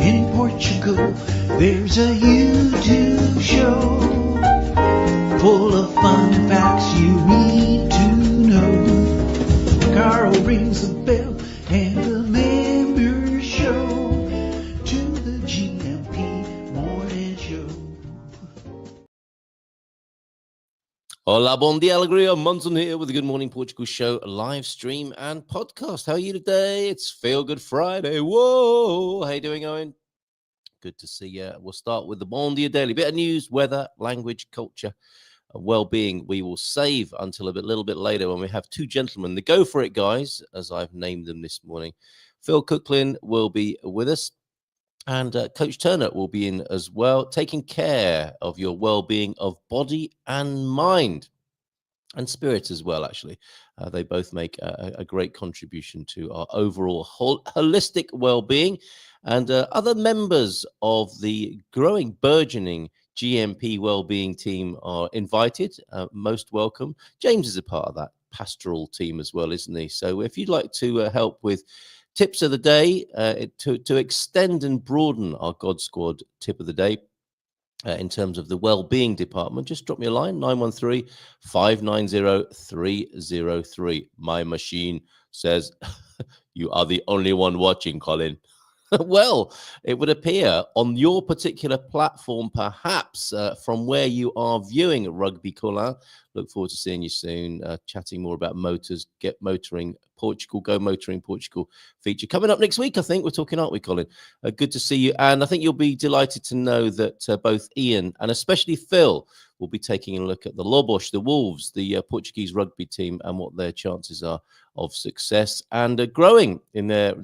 In Portugal, there's a YouTube show full of fun facts you need to know. Carl rings the bell and the members show to the GMP Morning Show. Olá Bom Dia ALEGRIA, Munson here with the Good Morning Portugal show, live stream and podcast. How are you today? It's Feelgood Friday. Whoa! How you doing, Owen? Good to see you. We'll start with the Bom Dia Daily. Bit of news, weather, language, culture, and well-being. We will save until a little bit later when we have two gentlemen. The Go For It guys, as I've named them this morning. Phil Cooklin will be with us. And Coach Turner will be in as well, taking care of your well-being of body and mind and spirit as well, actually. They both make a great contribution to our overall holistic well-being. And other members of the growing, burgeoning GMP well-being team are invited. Most welcome. James is a part of that pastoral team as well, isn't he? So if you'd like to help with tips of the day, to extend and broaden our God Squad tip of the day in terms of the well-being department, just drop me a line, 913-590-303. My machine says, you are the only one watching, Colin. Well, it would appear on your particular platform, perhaps from where you are viewing Rugby Cooklin. Look forward to seeing you soon, chatting more about motors, Get Motoring Portugal, Go Motoring Portugal feature coming up next week, I think. We're talking, aren't we, Colin? Good to see you. And I think you'll be delighted to know that both Ian and especially Phil will be taking a look at the Lobos, the Wolves, the Portuguese rugby team, and what their chances are of success and growing in their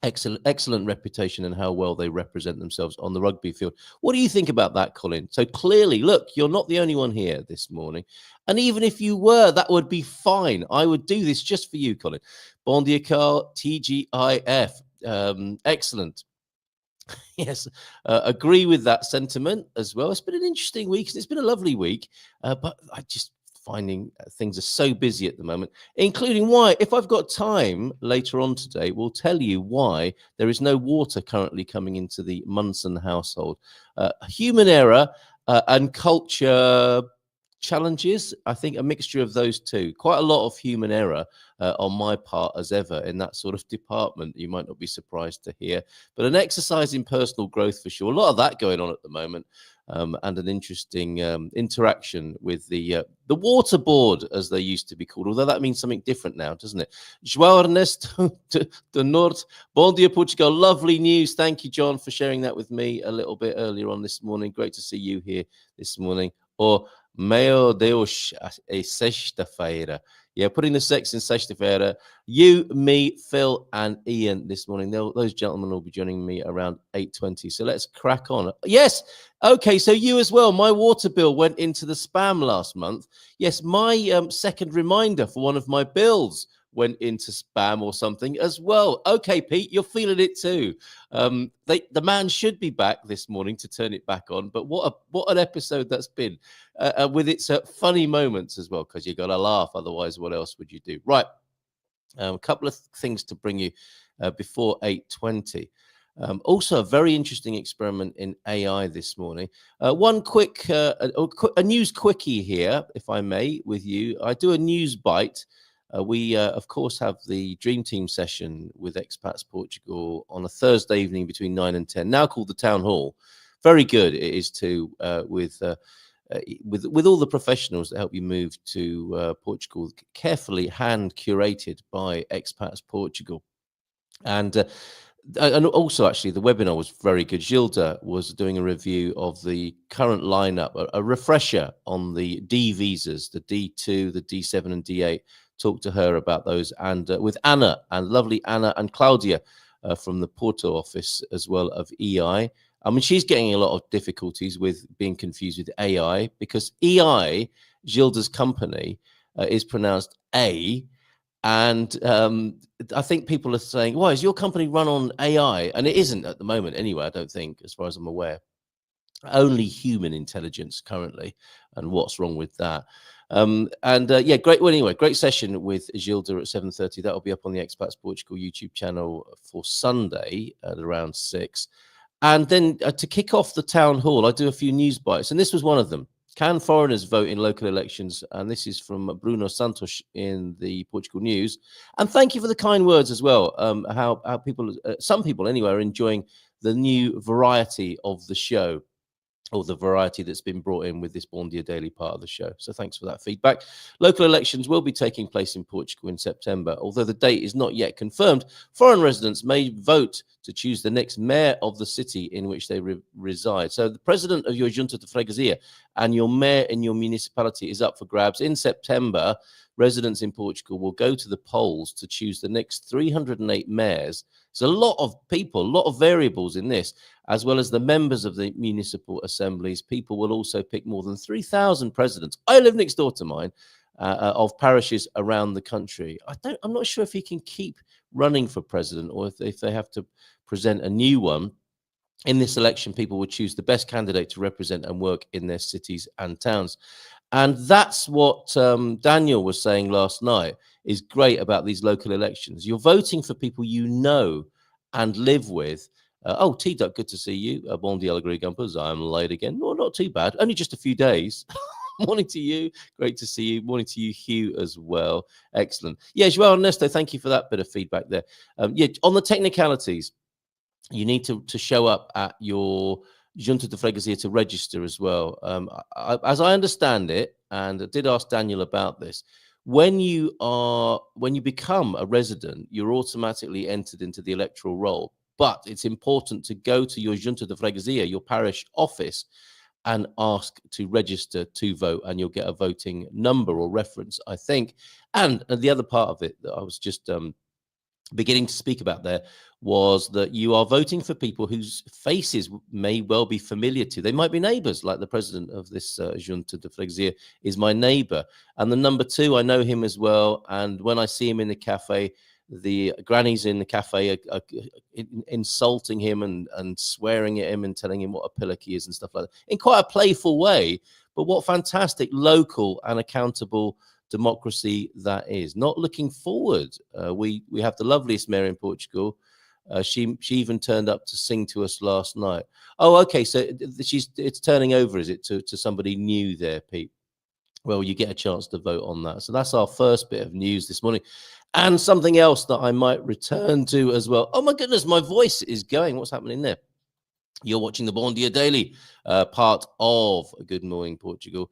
excellent reputation and how well they represent themselves on the rugby field. What do you think about that, Colin? So clearly, look, you're not the only one here this morning. And even if you were, that would be fine. I would do this just for you, Colin. Bon dia, Carl, TGIF. Excellent. Yes, agree with that sentiment as well. It's been an interesting week. It's been a lovely week, but I just finding things are so busy at the moment, including why, if I've got time later on today, we'll tell you why there is no water currently coming into the Munson household. Human error and culture challenges, I think a mixture of those two. Quite a lot of human error on my part as ever in that sort of department, you might not be surprised to hear, but an exercise in personal growth for sure. A lot of that going on at the moment. And an interesting interaction with the water board, as they used to be called, although that means something different now, doesn't it? João Ernesto de Norte, Bom Dia Portugal, lovely news. Thank you, John, for sharing that with me a little bit earlier on this morning. Great to see you here this morning. Or Meu Deus, é sexta-feira. Yeah, putting the sex in sexta-feira. You, me, Phil, and Ian this morning. Those gentlemen will be joining me around 8:20. So let's crack on. Yes. Okay, so you as well. My water bill went into the spam last month. Yes, my second reminder for one of my bills went into spam or something as well. Okay, Pete, you're feeling it too. The man should be back this morning to turn it back on. But what an episode that's been, with its funny moments as well, because you got to laugh. Otherwise, what else would you do? Right. A couple of things to bring you before 8:20. Also, a very interesting experiment in AI this morning. One quick, a news quickie here, if I may, with you. I do a news bite. We, of course, have the Dream Team session with Expats Portugal on a Thursday evening between 9 and 10, now called the Town Hall. Very good it is too, with all the professionals that help you move to Portugal, carefully hand curated by Expats Portugal. And also, actually, the webinar was very good. Gilda was doing a review of the current lineup, a refresher on the D visas, the D2, the D7 and D8. Talk to her about those, and with Anna, and lovely Anna and Claudia from the Porto office as well of EI. I mean, she's getting a lot of difficulties with being confused with AI, because EI, Gilda's company, is pronounced A. And I think people are saying, why is your company run on AI? And it isn't at the moment anyway, I don't think, as far as I'm aware. Only human intelligence currently. And what's wrong with that? Yeah, great. Well, anyway, great session with Gilda at 7:30. That'll be up on the Expats Portugal YouTube channel for Sunday at around 6. And then to kick off the town hall, I do a few news bites, and this was one of them. Can foreigners vote in local elections? And this is from Bruno Santos in the Portugal News. And thank you for the kind words as well. How people, some people anyway, are enjoying the new variety of the show, or the variety that's been brought in with this Bom Dia Daily part of the show. So thanks for that feedback. Local elections will be taking place in Portugal in September. Although the date is not yet confirmed, foreign residents may vote to choose the next mayor of the city in which they reside. So the president of your Junta de Freguesia and your mayor in your municipality is up for grabs. In September, residents in Portugal will go to the polls to choose the next 308 mayors. There's a lot of people, a lot of variables in this, as well as the members of the municipal assemblies. People will also pick more than 3,000 presidents. I live next door to mine, of parishes around the country. I'm not sure if he can keep running for president, or if they have to present a new one. In this election, people would choose the best candidate to represent and work in their cities and towns. And that's what Daniel was saying last night is great about these local elections. You're voting for people you know and live with. T-Duck, good to see you. Bom Dia ALEGRIA Gumpers. I'm late again. No, not too bad. Only just a few days. Morning to you. Great to see you. Morning to you, Hugh, as well. Excellent. Yeah, Joao Ernesto, thank you for that bit of feedback there. Yeah, on the technicalities, you need to show up at your Junta de Freguesia to register as well. As I understand it, and I did ask Daniel about this, when you become a resident, you're automatically entered into the electoral roll. But it's important to go to your Junta de Freguesia, your parish office, and ask to register to vote, and you'll get a voting number or reference, I think. And the other part of it that I was just beginning to speak about there was that you are voting for people whose faces may well be familiar to. They might be neighbors, like the president of this Junta de Freguesia is my neighbor. And the number 2, I know him as well. And when I see him in the cafe, the grannies in the cafe are insulting him and swearing at him and telling him what a pillock he is and stuff like that, in quite a playful way. But what fantastic local and accountable democracy that is. Not looking forward. We have the loveliest mayor in Portugal. She even turned up to sing to us last night. Oh, okay. So it's turning over, is it, to somebody new there, Pete? Well, you get a chance to vote on that. So that's our first bit of news this morning. And something else that I might return to as well. Oh my goodness, my voice is going. What's happening there? You're watching the Bom Dia Daily, part of Good Morning Portugal.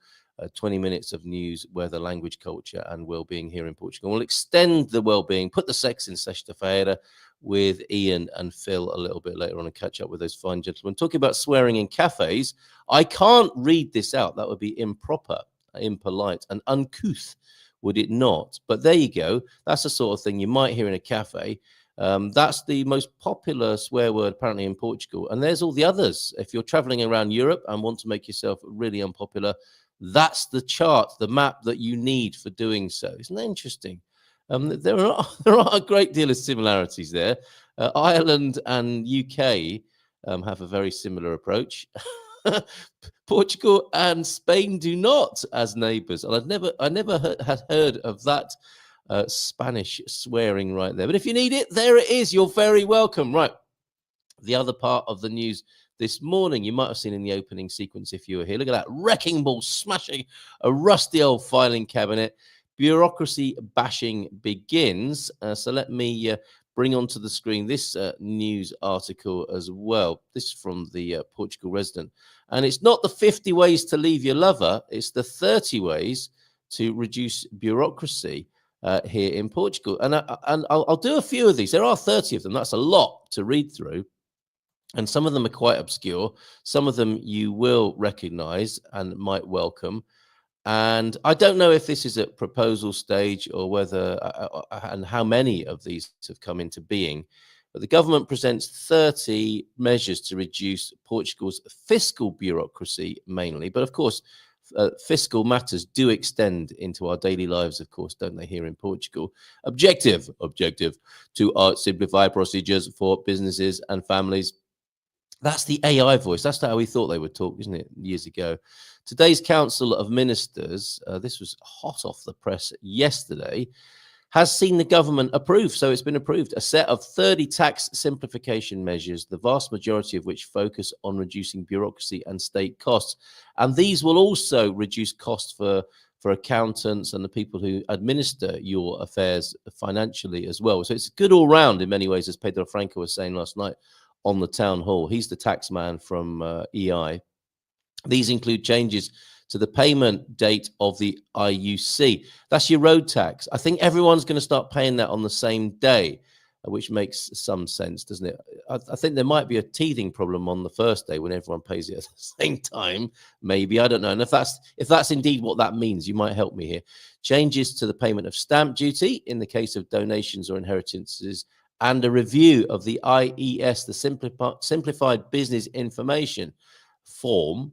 20 minutes of news, weather, language, culture, and well-being here in Portugal. We'll extend the well-being, put the sex in Sexta Feira with Ian and Phil a little bit later on and catch up with those fine gentlemen. Talking about swearing in cafes, I can't read this out. That would be improper, impolite, and uncouth, would it not? But there you go. That's the sort of thing you might hear in a cafe. That's the most popular swear word apparently in Portugal. And there's all the others. If you're traveling around Europe and want to make yourself really unpopular, that's the chart, the map that you need for doing so. Isn't that interesting? There are a great deal of similarities there. Ireland and UK have a very similar approach. Portugal and Spain do not as neighbours. And I never had heard of that Spanish swearing right there. But if you need it, there it is. You're very welcome. Right. The other part of the news this morning, you might have seen in the opening sequence if you were here. Look at that wrecking ball smashing a rusty old filing cabinet. Bureaucracy bashing begins. So let me bring onto the screen this news article as well. This is from the Portugal Resident. And it's not the 50 ways to leave your lover. It's the 30 ways to reduce bureaucracy here in Portugal. And I'll do a few of these. There are 30 of them. That's a lot to read through. And some of them are quite obscure. Some of them you will recognize and might welcome. And I don't know if this is at proposal stage or whether and how many of these have come into being. But the government presents 30 measures to reduce Portugal's fiscal bureaucracy mainly. But of course, fiscal matters do extend into our daily lives, of course, don't they, here in Portugal? Objective to simplify procedures for businesses and families. That's the AI voice. That's how we thought they would talk, isn't it, years ago? Today's Council of Ministers, this was hot off the press yesterday, has seen the government approve, so it's been approved, a set of 30 tax simplification measures, the vast majority of which focus on reducing bureaucracy and state costs. And these will also reduce costs for accountants and the people who administer your affairs financially as well. So it's good all round in many ways, as Pedro Franco was saying last night on the town hall. He's the tax man from EI. These include changes to the payment date of the IUC. That's your road tax. I think everyone's going to start paying that on the same day, which makes some sense, doesn't it? I think there might be a teething problem on the first day when everyone pays it at the same time. Maybe, I don't know. And if that's indeed what that means, you might help me here. Changes to the payment of stamp duty in the case of donations or inheritances, and a review of the IES, the Simplified Business Information Form.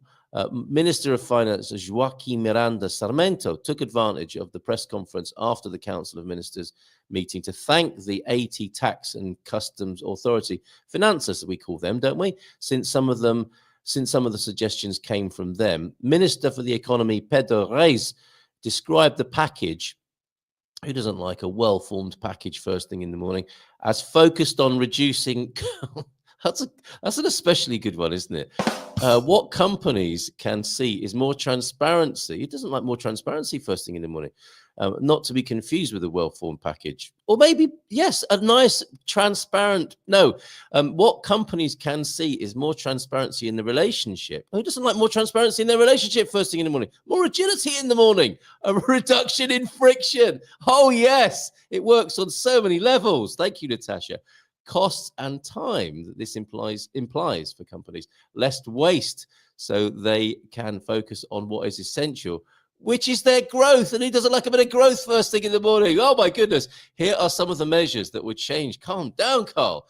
Minister of Finance Joaquim Miranda Sarmento took advantage of the press conference after the Council of Ministers meeting to thank the 80 Tax and Customs Authority, Finanzas we call them, don't we? Since some of the suggestions came from them. Minister for the Economy Pedro Reis described the package, who doesn't like a well-formed package first thing in the morning, as focused on reducing that's an especially good one, isn't it? What companies can see is more transparency. It doesn't like more transparency first thing in the morning. Not to be confused with a well-formed package. Or maybe, yes, a nice, transparent, no. What companies can see is more transparency in the relationship. Who doesn't like more transparency in their relationship first thing in the morning? More agility in the morning. A reduction in friction. Oh, yes. It works on so many levels. Thank you, Natasha. Costs and time that this implies for companies. Less waste so they can focus on what is essential, which is their growth. And he doesn't like a bit of growth first thing in the morning. Oh, my goodness. Here are some of the measures that would change. Calm down, Carl.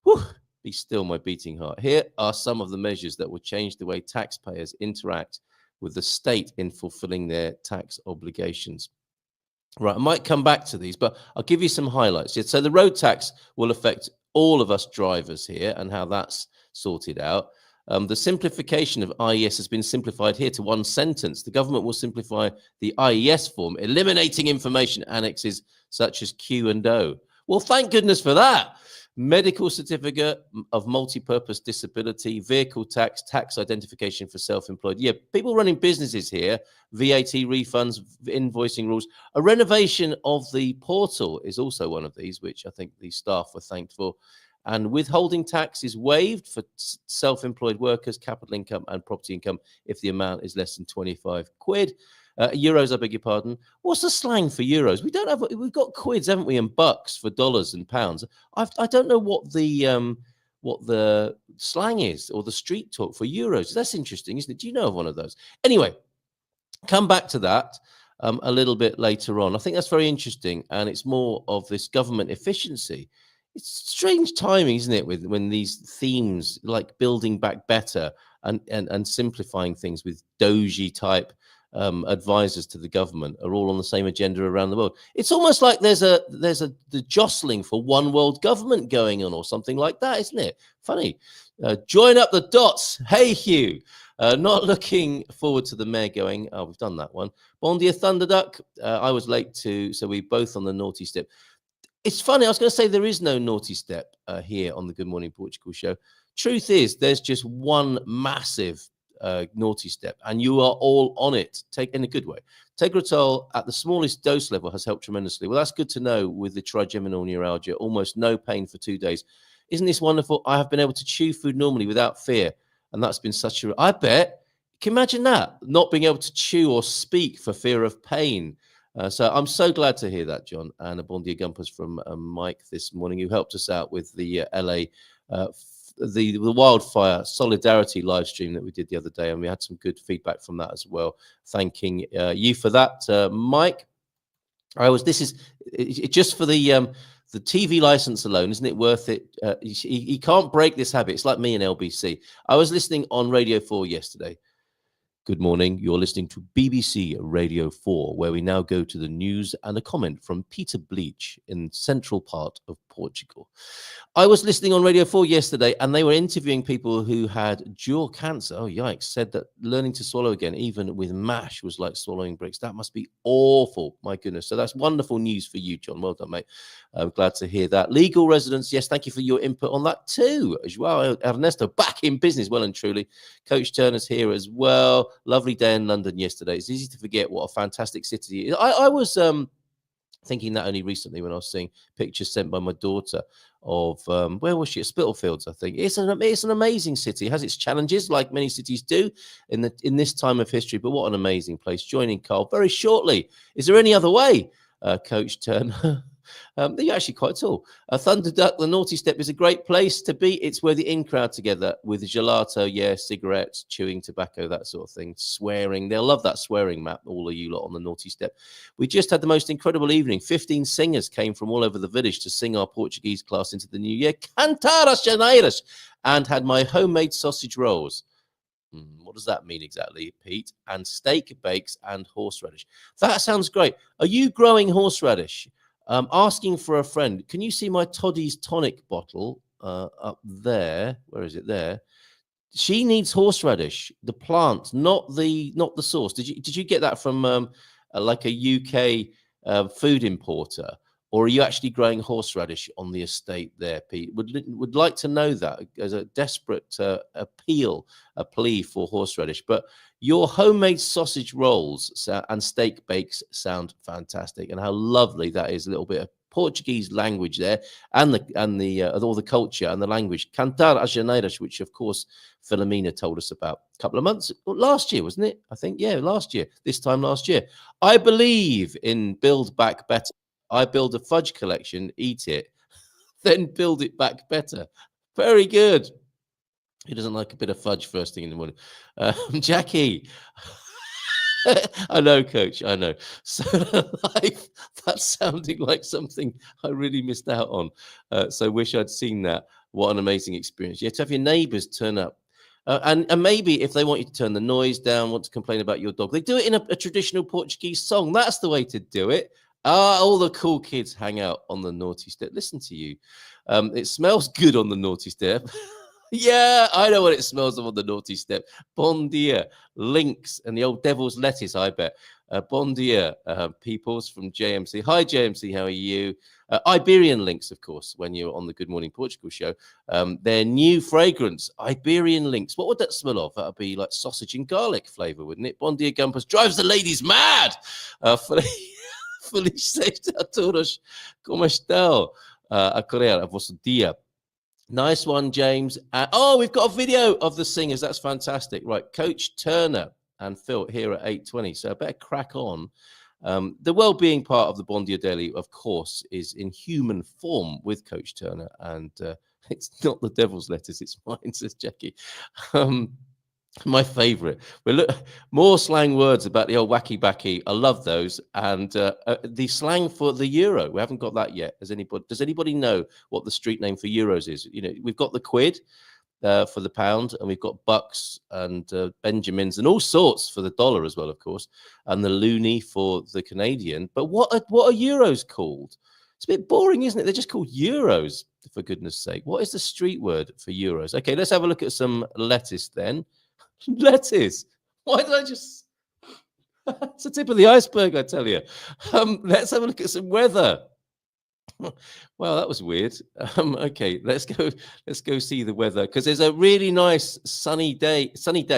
Whew. Be still, my beating heart. Here are some of the measures that would change the way taxpayers interact with the state in fulfilling their tax obligations. Right, I might come back to these, but I'll give you some highlights. So the road tax will affect all of us drivers here and how that's sorted out. The simplification of IES has been simplified here to one sentence. The government will simplify the IES form, eliminating information annexes such as Q and O. Well, thank goodness for that. Medical certificate of multi-purpose disability, vehicle tax, tax identification for self-employed. Yeah, people running businesses here, VAT refunds, invoicing rules. A renovation of the portal is also one of these, which I think the staff were thanked for. And withholding tax is waived for self-employed workers, capital income and property income if the amount is less than 25 quid. Euros, I beg your pardon. What's the slang for euros? We've got quids, haven't we, and bucks for dollars and pounds. I don't know what the slang is or the street talk for euros. That's interesting, isn't it? Do you know of one of those? Anyway, come back to that a little bit later on. I think that's very interesting, and it's more of this government efficiency. It's strange timing, isn't it, when these themes like building back better and simplifying things with doji type advisors to the government are all on the same agenda around the world. It's almost like there's the jostling for one world government going on or something like that, isn't it? Funny. Join up the dots. Hey, Hugh. Not looking forward to the mayor going. Oh, we've done that one. Bon dia, Thunderduck. I was late too, so we both on the naughty step. It's funny. I was going to say there is no naughty step here on the Good Morning Portugal show. Truth is, there's just one massive naughty step, and you are all on it. Take in a good way. Tegretol at the smallest dose level has helped tremendously. Well, that's good to know with the trigeminal neuralgia. Almost no pain for 2 days. Isn't this wonderful? I have been able to chew food normally without fear, and that's been such a. I bet. Can you imagine that? Not being able to chew or speak for fear of pain. So I'm so glad to hear that, John. And a bon dia gumpers from Mike this morning, who helped us out with the LA. The wildfire solidarity live stream that we did the other day, and we had some good feedback from that as well. Thanking you for that, Mike. This is just for the TV license alone, isn't it worth it? You can't break this habit. It's like me and LBC. I was listening on Radio 4 yesterday. Good morning. You're listening to BBC Radio 4, where we now go to the news and a comment from Peter Bleach in central part of Portugal. I was listening on Radio 4 yesterday, and they were interviewing people who had jaw cancer. Oh, yikes. Said that learning to swallow again, even with MASH, was like swallowing bricks. That must be awful. My goodness. So that's wonderful news for you, John. Well done, mate. I'm glad to hear that. Legal residents, yes, thank you for your input on that too. As well, Ernesto, back in business, well and truly. Coach Turner's here as well. Lovely day in London yesterday. It's easy to forget what a fantastic city it is. I was thinking that only recently when I was seeing pictures sent by my daughter of where was she, at Spitalfields, I think. It's an amazing city. It has its challenges, like many cities do in this time of history, but what an amazing place. Joining Carl very shortly. Is there any other way, Coach Turner? You're actually quite tall. Thunder Duck, the Naughty Step is a great place to be. It's where the in crowd together with gelato, yeah, cigarettes, chewing tobacco, that sort of thing, swearing. They'll love that swearing map, all of you lot on the Naughty Step. We just had the most incredible evening. 15 singers came from all over the village to sing our Portuguese class into the new year. Cantar as Janeiras, and had my homemade sausage rolls. What does that mean exactly, Pete? And steak bakes and horseradish. That sounds great. Are you growing horseradish? Asking for a friend. Can you see my Toddy's tonic bottle up there? Where is it? There. She needs horseradish, the plant, not the sauce. Did you get that from like a UK food importer, or are you actually growing horseradish on the estate there, Pete? Would like to know that as a desperate plea for horseradish. But your homemade sausage rolls and steak bakes sound fantastic, and how lovely that is. A little bit of Portuguese language there, and all the culture and the language. Cantar as Janeiras, which of course Philomena told us about a couple of months last year, wasn't it? I think, yeah, last year. This time last year. I believe in Build Back Better. I build a fudge collection, eat it, then build it back better. Very good. Who doesn't like a bit of fudge first thing in the morning? Jackie. I know, Coach. I know. So life, that's sounding like something I really missed out on. So wish I'd seen that. What an amazing experience. You have to have your neighbours turn up. And maybe if they want you to turn the noise down, want to complain about your dog, they do it in a traditional Portuguese song. That's the way to do it. All the cool kids hang out on the Naughty Step. Listen to you. It smells good on the Naughty Step. Yeah, I know what it smells of on the Naughty Step. Bon dia, links, and the old devil's lettuce, I bet. Bon dia, peoples from JMC. Hi, JMC, how are you? Iberian links, of course, when you're on the Good Morning Portugal show. Their new fragrance, Iberian links. What would that smell of? That would be like sausage and garlic flavour, wouldn't it? Bon dia, Gumpers. Drives the ladies mad. Feliz sexta a todos. Como estão? A correr a vosso dia. Nice one, James. We've got a video of the singers. That's fantastic. Right, Coach Turner and Phil here at 8:20. So I better crack on. The well-being part of the Bon Dia Daily, of course, is in human form with Coach Turner. And it's not the devil's lettuce, it's mine, says Jackie. My favorite. Well, look, more slang words about the old wacky backy. I love those. And the slang for the euro, we haven't got that yet. Does anybody know what the street name for euros is? You know, we've got the quid for the pound, and we've got bucks and Benjamins and all sorts for the dollar as well, of course, and the loonie for the Canadian. But what are euros called? It's a bit boring, isn't it? They're just called euros, for goodness sake. What is the street word for euros? Okay, let's have a look at some lettuce then. Lettuce. Why did I just... It's the tip of the iceberg, I tell you. Let's have a look at some weather. Well, that was weird. Okay, let's go see the weather, because there's a really nice sunny day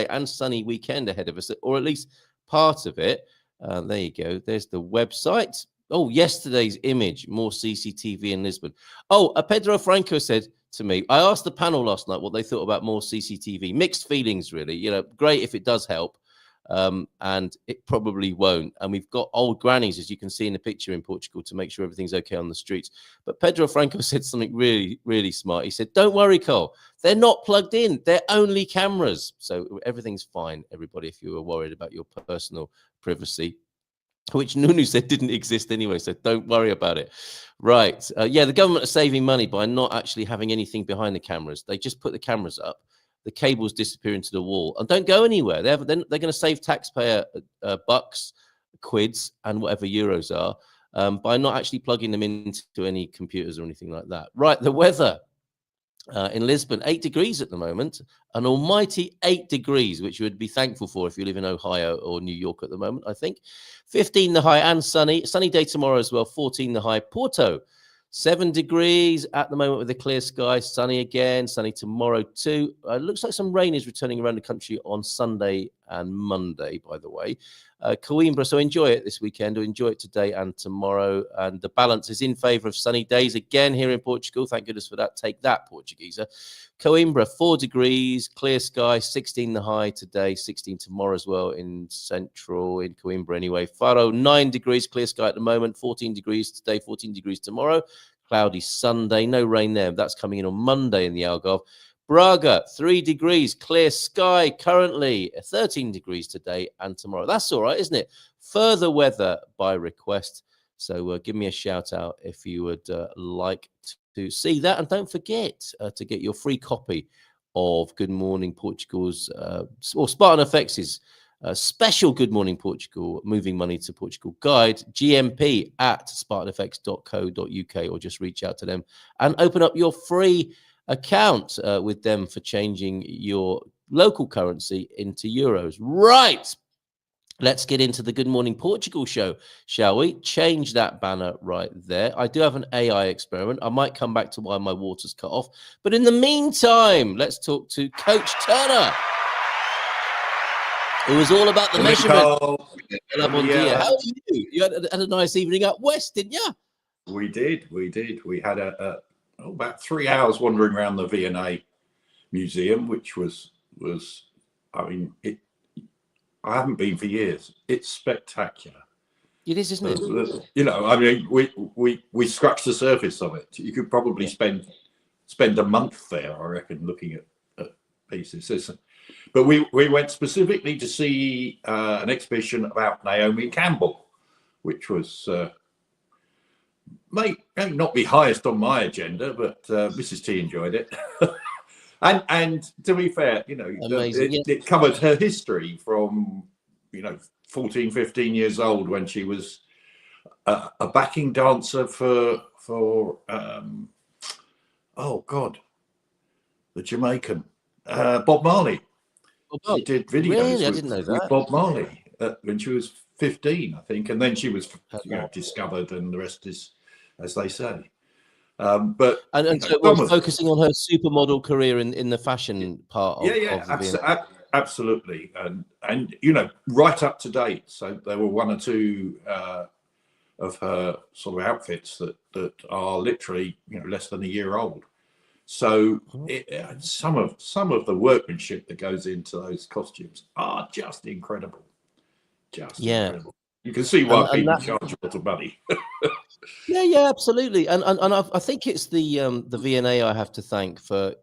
and sunny weekend ahead of us, or at least part of it. There you go. There's the website. Oh, yesterday's image, more CCTV in Lisbon. Oh, Pedro Franco said to me, I asked the panel last night what they thought about more CCTV. Mixed feelings, really. You know, great if it does help, and it probably won't. And we've got old grannies, as you can see in the picture, in Portugal to make sure everything's okay on the streets. But Pedro Franco said something really, really smart. He said, don't worry, Cole. They're not plugged in. They're only cameras. So everything's fine, everybody, if you were worried about your personal privacy, which Nunu said didn't exist anyway, so don't worry about it. Right. Yeah, the government are saving money by not actually having anything behind the cameras. They just put the cameras up, the cables disappear into the wall and don't go anywhere. They're going to save taxpayer bucks, quids, and whatever euros are by not actually plugging them into any computers or anything like that. Right, the weather. In Lisbon, 8 degrees at the moment, an almighty 8 degrees, which you would be thankful for if you live in Ohio or New York at the moment, I think. 15 the high and sunny. Sunny day tomorrow as well, 14 the high. Porto, 7 degrees at the moment with a clear sky. Sunny again, sunny tomorrow too. Looks like some rain is returning around the country on Sunday and Monday, by the way. Coimbra, so enjoy it this weekend, or enjoy it today and tomorrow. And the balance is in favour of sunny days again here in Portugal. Thank goodness for that. Take that, Portugueser. Coimbra, 4 degrees, clear sky, 16 the high today, 16 tomorrow as well in central, in Coimbra anyway. Faro, 9 degrees, clear sky at the moment, 14 degrees today, 14 degrees tomorrow. Cloudy Sunday, no rain there. That's coming in on Monday in the Algarve. Braga, 3 degrees, clear sky currently, 13 degrees today and tomorrow. That's all right, isn't it? Further weather by request. So give me a shout out if you would like to see that. And don't forget to get your free copy of Good Morning Portugal's, or Spartan FX's special Good Morning Portugal Moving Money to Portugal guide, GMP at spartanfx.co.uk, or just reach out to them and open up your free account with them for changing your local currency into euros. Right. Let's get into the Good Morning Portugal show, shall we? Change that banner right there. I do have an AI experiment. I might come back to why my water's cut off. But in the meantime, let's talk to Coach Turner. It was all about the measurement. Olá Bom Dia. How are you? You had a nice evening up west, didn't you? We did. We had about 3 hours wandering around the V&A Museum, which was I mean, I haven't been for years. It's spectacular. It is, isn't it? You know, I mean, we scratched the surface of it. You could probably spend a month there, I reckon, looking at pieces. But we went specifically to see an exhibition about Naomi Campbell, which was may not be highest on my agenda, but Mrs. T enjoyed it. and to be fair, you know, it covered her history from, 14, 15 years old when she was a backing dancer for the Jamaican Bob Marley. She did videos with Bob Marley when she was 15, I think, and then she was discovered, and the rest is, as they say. But so we're focusing on her supermodel career in the fashion part of absolutely, and right up to date. So there were 1 or 2 of her sort of outfits that are literally less than a year old. So some of the workmanship that goes into those costumes are just incredible. Incredible. You can see why people charge a lot of money. Yeah, absolutely. And I think it's the V&A I have to thank for,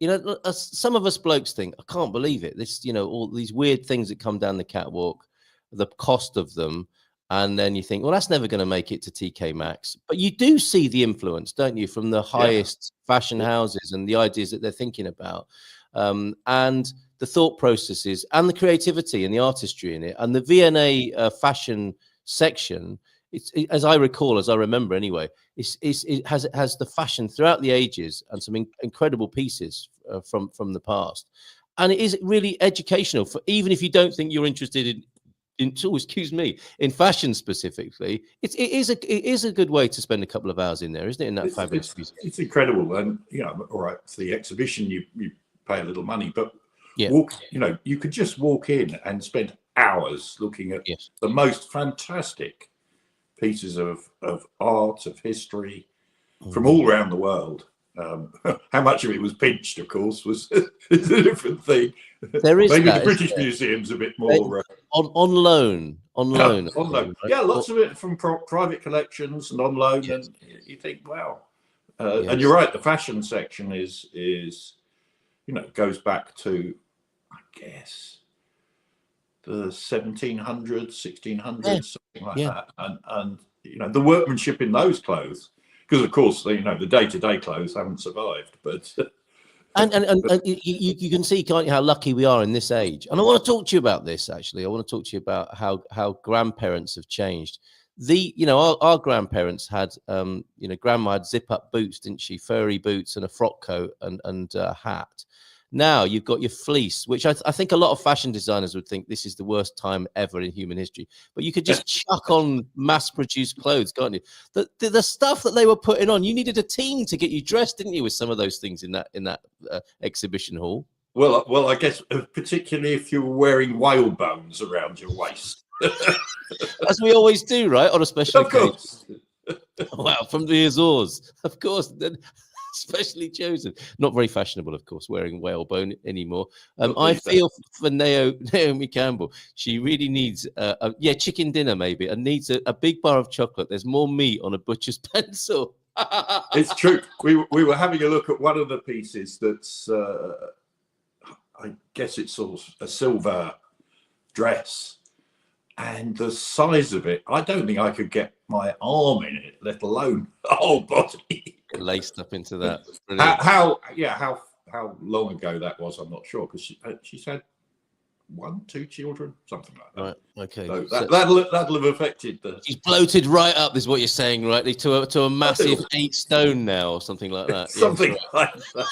some of us blokes think, I can't believe it. This, all these weird things that come down the catwalk, the cost of them. And then you think, well, that's never going to make it to TK Maxx. But you do see the influence, don't you, from the highest fashion houses and the ideas that they're thinking about, and the thought processes and the creativity and the artistry in it. And the V&A fashion section, as I remember anyway, it has the fashion throughout the ages and some incredible pieces from the past. And it is really educational for even if you don't think you're interested in fashion specifically. It is a good way to spend a couple of hours in there, isn't it? In that fabulous museum. It's incredible, and all right, for the exhibition you pay a little money, but you could just walk in and spend hours looking at the most fantastic pieces of art, of history from all around the world. How much of it was pinched, of course, was a different thing. There is maybe the British Museum's a bit more on loan. On loan. Yeah, lots of it from private collections and on loan, and you think, wow. And you're right, the fashion section is goes back to, I guess, the 1700s, 1600s, something like that, and the workmanship in those clothes. Because of course, the day-to-day clothes haven't survived, but And you can see, can't you, how lucky we are in this age. And I want to talk to you about this, actually. I want to talk to you about how grandparents have changed. Our grandparents had, grandma had zip-up boots, didn't she? Furry boots and a frock coat and a hat. Now you've got your fleece, which I think a lot of fashion designers would think this is the worst time ever in human history. But you could just chuck on mass-produced clothes, can't you? The stuff that they were putting on, you needed a team to get you dressed, didn't you, with some of those things in that exhibition hall? Well, I guess particularly if you were wearing whale bones around your waist. As we always do, right? On a special occasion. Course. Wow, from the Azores, of course. Specially chosen. Not very fashionable, of course, wearing whalebone anymore. I feel for Naomi Campbell. She really needs, chicken dinner maybe, and needs a big bar of chocolate. There's more meat on a butcher's pencil. It's true. We were having a look at one of the pieces that's, I guess it's sort of a silver dress. And the size of it, I don't think I could get my arm in it, let alone the whole body. Laced up into that. How long ago that was, I'm not sure, because she's had 1-2 children, something like that. Right. Okay. So that'll have affected the. She's bloated right up, is what you're saying, right? To a massive 8 stone now, or something like that. Something like that.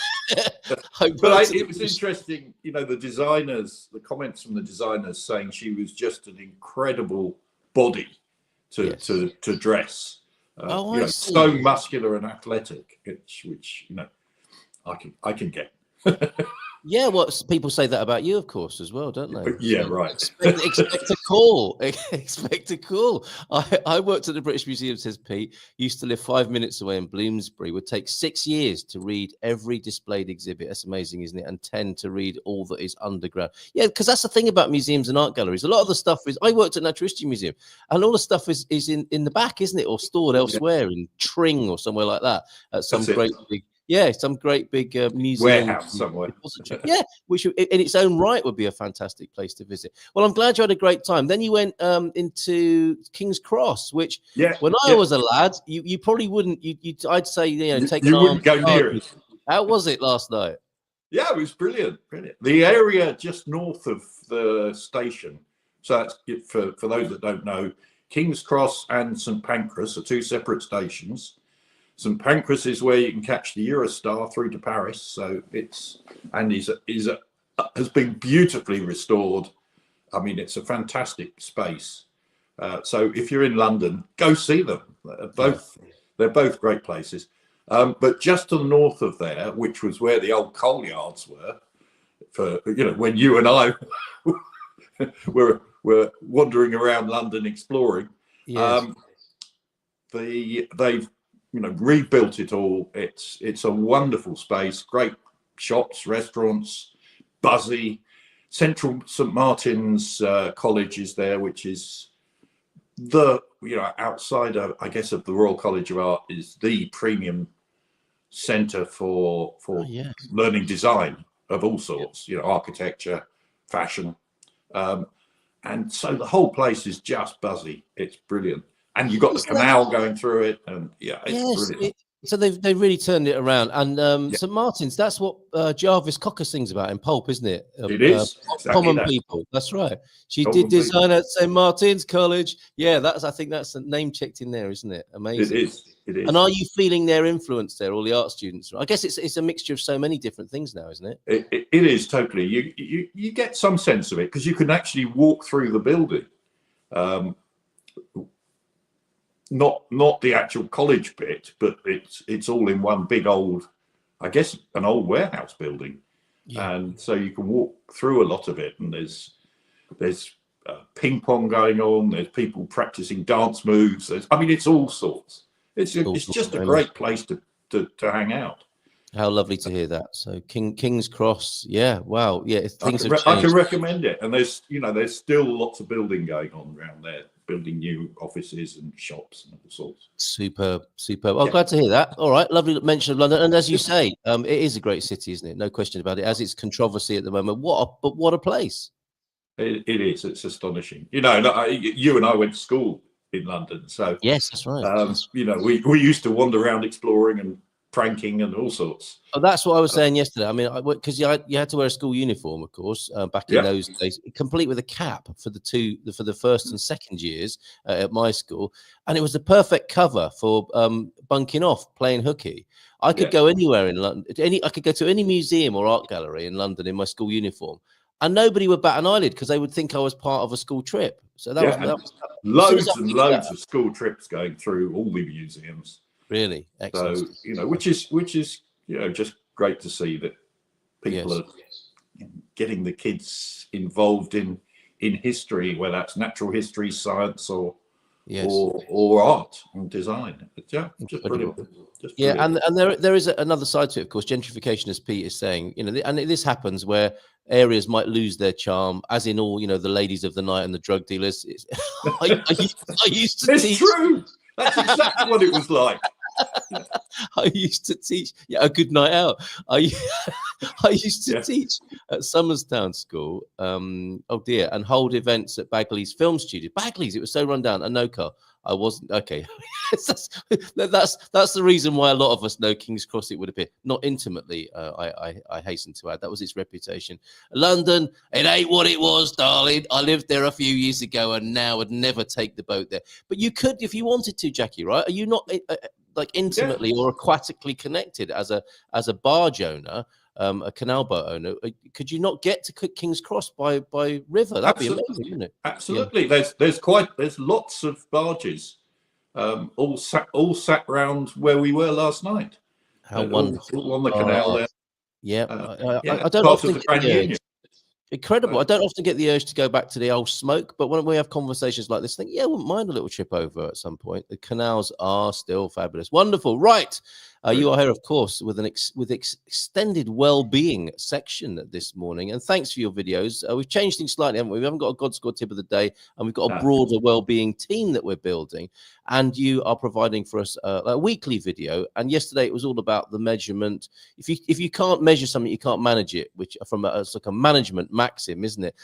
But it was interesting, the comments from the designers saying she was just an incredible body to dress. So muscular and athletic, which I can get. Yeah, people say that about you, of course, as well, don't they? Yeah, right. Expect a call. Expect a call. I worked at the British Museum, says Pete. Used to live 5 minutes away in Bloomsbury. Would take 6 years to read every displayed exhibit. That's amazing, isn't it? And 10 to read all that is underground. Yeah, because that's the thing about museums and art galleries. A lot of the stuff is. I worked at Natural History Museum, and all the stuff is in the back, isn't it, or stored elsewhere in Tring or somewhere like that at some great big. Yeah, some great big museum warehouse somewhere. Yeah, which in its own right would be a fantastic place to visit. Well, I'm glad you had a great time. Then you went into King's Cross, which when I was a lad, you probably wouldn't. I'd say take. You wouldn't go near it. How was it last night? Yeah, it was brilliant. The area just north of the station. So that's for those that don't know, King's Cross and St Pancras are 2 separate stations. St Pancras is where you can catch the Eurostar through to Paris. So has been beautifully restored. I mean, it's a fantastic space. So if you're in London, go see them. They're both great places. But just to the north of there, which was where the old coal yards were, for when you and I were wandering around London exploring, they've rebuilt it all. It's a wonderful space, great shops, restaurants, buzzy. Central St Martin's College is there, which is outside of, I guess, of the Royal College of Art, is the premium centre for learning design of all sorts, architecture, fashion. And so the whole place is just buzzy. It's brilliant. And you've got the canal going through it, and it's brilliant. So they've really turned it around. And St Martin's, that's what Jarvis Cocker sings about in Pulp, isn't it? It is. Exactly Common people. That's right. She did design at St Martin's College. Yeah, I think that's a name checked in there, isn't it? Amazing. It is. And are you feeling their influence there, all the art students? I guess it's a mixture of so many different things now, isn't it? It is totally. You get some sense of it because you can actually walk through the building. Not the actual college bit, but it's all in one big old, I guess, an old warehouse building, and so you can walk through a lot of it. And there's ping pong going on. There's people practicing dance moves. It's all sorts. It's just a great place to hang out. How lovely to hear that. So King's Cross, wow, things have changed. I can recommend it. And there's still lots of building going on around there. Building new offices and shops and all sorts. Superb. I'm glad to hear that. All right, lovely mention of London. And as you say, it is a great city, isn't it? No question about it. As it's controversy at the moment, what a place. It is. It's astonishing. You and I went to school in London, so yes, that's right. we used to wander around exploring and pranking and all sorts. Oh, that's what I was saying yesterday. I mean, because you had to wear a school uniform, of course, back in those days, complete with a cap for the first and second years at my school, and it was the perfect cover for bunking off, playing hooky. I could go anywhere in London. I could go to any museum or art gallery in London in my school uniform, and nobody would bat an eyelid because they would think I was part of a school trip. So that was loads and loads of school trips going through all the museums. Really excellent. So which is just great to see that people are getting the kids involved in history, whether that's natural history, science, or art and design. Just brilliant. And there is another side to it, of course. Gentrification, as Pete is saying, and this happens where areas might lose their charm, as in all, the ladies of the night and the drug dealers. I used to teach. It's true. That's exactly what it was like. I used to teach a good night out. I used to teach at Somerstown School. Oh dear, and hold events at Bagley's film studio. Bagley's, it was so run down. And no, Carl, I wasn't okay. that's the reason why a lot of us know King's Cross. It would appear not intimately. I hasten to add that was its reputation. London, it ain't what it was, darling. I lived there a few years ago, and now I'd never take the boat there. But you could if you wanted to, Jackie. Right? Are you not like intimately or aquatically connected as a barge owner, a canal boat owner? Could you not get to King's Cross by river? That'd be amazing, wouldn't it? Absolutely. There's lots of barges, all sat round where we were last night. How wonderful. All on the canal there. I don't often get the urge. Incredible. I don't often get the urge to go back to the old smoke, but when we have conversations like this, I think, I wouldn't mind a little trip over at some point. The canals are still fabulous. Wonderful. Right. You are here, of course, with extended well-being section this morning. And thanks for your videos. We've changed things slightly, haven't we? We haven't got a God Squad tip of the day, and we've got a broader well-being team that we're building. And you are providing for us a weekly video. And yesterday it was all about the measurement. If you can't measure something, you can't manage it, which it's like a management maxim, isn't it?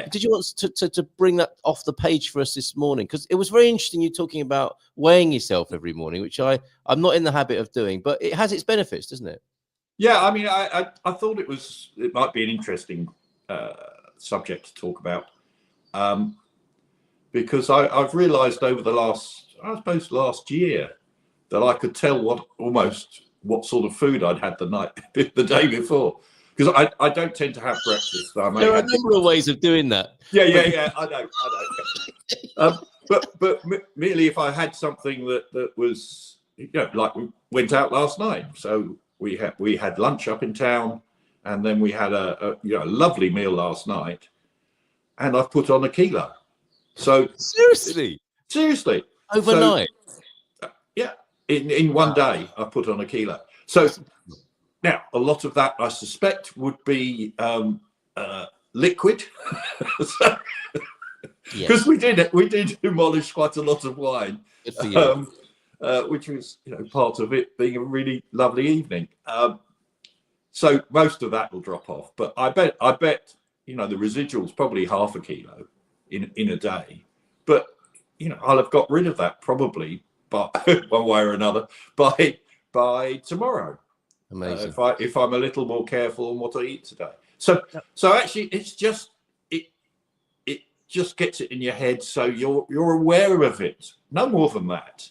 Did you want to bring that off the page for us this morning? Because it was very interesting you talking about weighing yourself every morning, which I'm not in the habit of doing, but it has its benefits, doesn't it? Yeah, I mean, I thought it might be an interesting subject to talk about, because I've realised over the last year that I could tell what sort of food I'd had the day before, because I don't tend to have breakfast. There are a number of ways of doing that. Yeah, I know. But merely if I had something that was, like we went out last night, so we had lunch up in town, and then we had a lovely meal last night, and I've put on a kilo. So seriously overnight. So, in one day I put on a kilo. So now a lot of that I suspect would be liquid. Because we did demolish quite a lot of wine, which was part of it being a really lovely evening. So most of that will drop off, but I bet the residual's probably half a kilo in a day. But I'll have got rid of that probably, but one way or another by tomorrow. Amazing. If I'm a little more careful on what I eat today. So actually, it's just. Just gets it in your head, so you're aware of it, no more than that,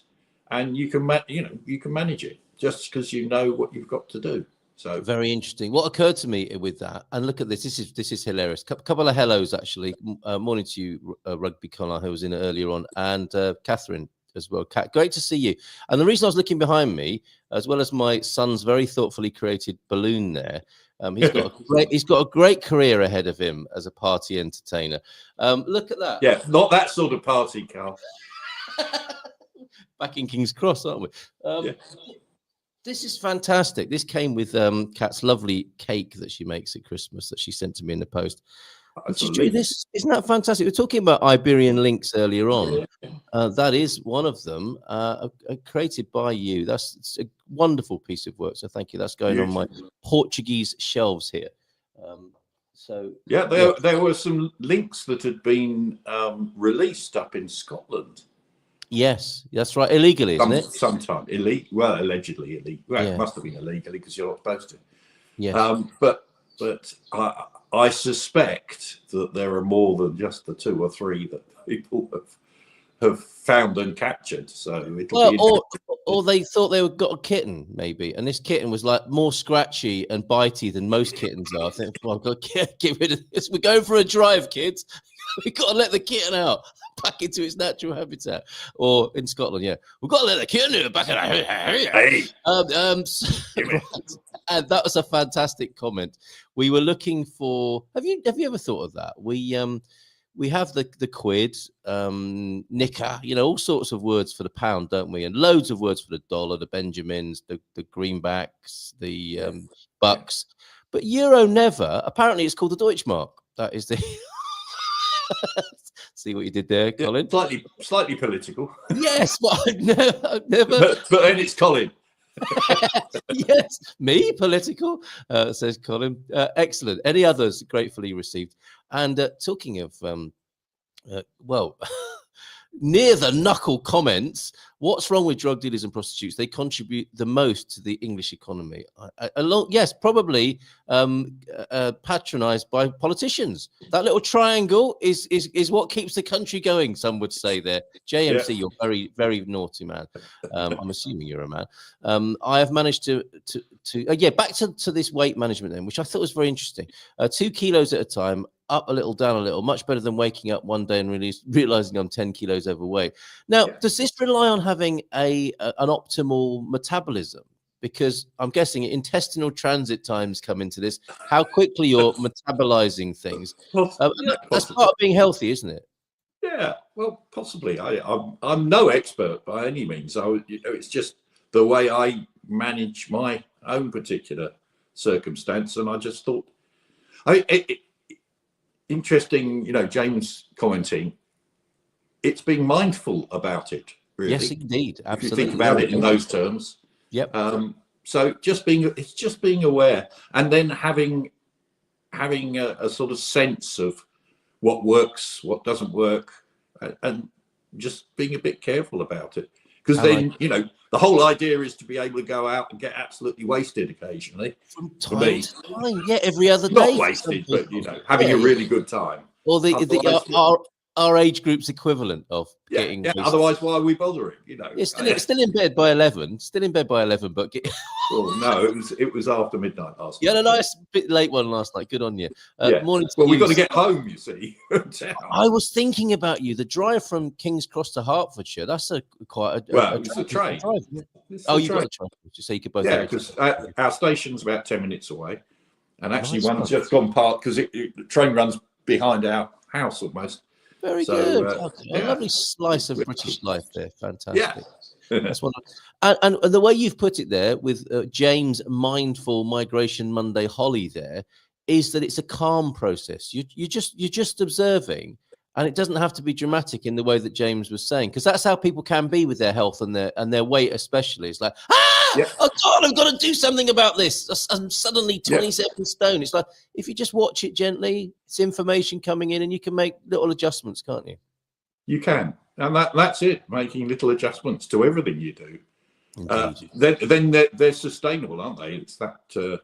and you can manage it just because you know what you've got to do. So very interesting. What occurred to me with that, and look at this. This is hilarious. Couple of hellos actually. Morning to you, Rugby Collar, who was in earlier on, and Catherine as well. Kat, great to see you. And the reason I was looking behind me, as well as my son's very thoughtfully created balloon there. He's got a great career ahead of him as a party entertainer. Look at that. Yeah, not that sort of party, Carl. Back in King's Cross, aren't we? This is fantastic. This came with Kat's lovely cake that she makes at Christmas that she sent to me in the post. This isn't that fantastic? We're talking about Iberian links earlier on. That is one of them, created by you. It's a wonderful piece of work. So thank you. That's going on my Portuguese shelves here. There were some links that had been released up in Scotland. Yes, that's right. Illegally, isn't it? Sometime illegal. Well, allegedly illegal. Well, Yeah. it must have been illegally because you're not supposed to. Yes. But I suspect that there are more than just the 2 or 3 that people have found and captured. So it'll be or they thought they got a kitten, maybe, and this kitten was like more scratchy and bitey than most kittens are. I think, well, I've got to get rid of this. We're going for a drive, kids. We've got to let the kitten out, back into its natural habitat. Or in Scotland, yeah, we've got to let the kitten back in. Hey. Right. And that was a fantastic comment. We were looking for. Have you ever thought of that? We have the quid, nicker, all sorts of words for the pound, don't we? And loads of words for the dollar, the Benjamins, the greenbacks, the bucks. But euro never. Apparently, it's called the Deutschmark. That is the. See what you did there, Colin? Slightly political. Yes, but I've never. But then it's Colin. Yes, me political, says Colin. Excellent. Any others gratefully received? And talking of, well, near the knuckle comments, what's wrong with drug dealers and prostitutes? They contribute the most to the English economy. Yes, probably patronized by politicians. That little triangle is what keeps the country going, some would say there. JMC, yeah. You're very, very naughty, man. I'm assuming you're a man. I have managed to back to this weight management then, which I thought was very interesting. 2 kilos at a time, up a little, down a little, much better than waking up one day and realizing I'm 10 kilos overweight. Now, does this rely on having an optimal metabolism? Because I'm guessing intestinal transit times come into this, how quickly you're metabolizing things. That's part of being healthy, isn't it? Yeah, well, possibly. I'm no expert by any means. It's just the way I manage my own particular circumstance, and I just thought, interesting, James commenting, it's being mindful about it, really. Yes, indeed. Absolutely. If you think about it in those terms. Yep. So it's just being aware, and then having a sort of sense of what works, what doesn't work, and just being a bit careful about it. Because then, the whole idea is to be able to go out and get absolutely wasted occasionally. From time to time, every other day. Not wasted, but having a really good time. Or our age group's equivalent of getting. Yeah. Otherwise, why are we bothering? Still in bed by 11. Still in bed by 11, but. Oh no, it was after midnight last night. You had a nice bit late one last night. Good on you. Morning. Well, we've got to get home. You see. I was thinking about you. The drive from King's Cross to Hertfordshire. That's it's a train. You got a train, so you could both. Yeah, because our station's about 10 minutes away, and actually one's just gone past because the train runs behind our house almost. Very good. A lovely slice of British life there. Fantastic. Yeah. That's one. And the way you've put it there with James' mindful Migration Monday Holly there is that it's a calm process. You're just observing, and it doesn't have to be dramatic in the way that James was saying, because that's how people can be with their health and their weight, especially. It's like, oh God, I've got to do something about this. I'm suddenly 27 stone. It's like, if you just watch it gently, it's information coming in, and you can make little adjustments, can't you? You can, and that's it. Making little adjustments to everything you do. Then they're sustainable, aren't they? It's that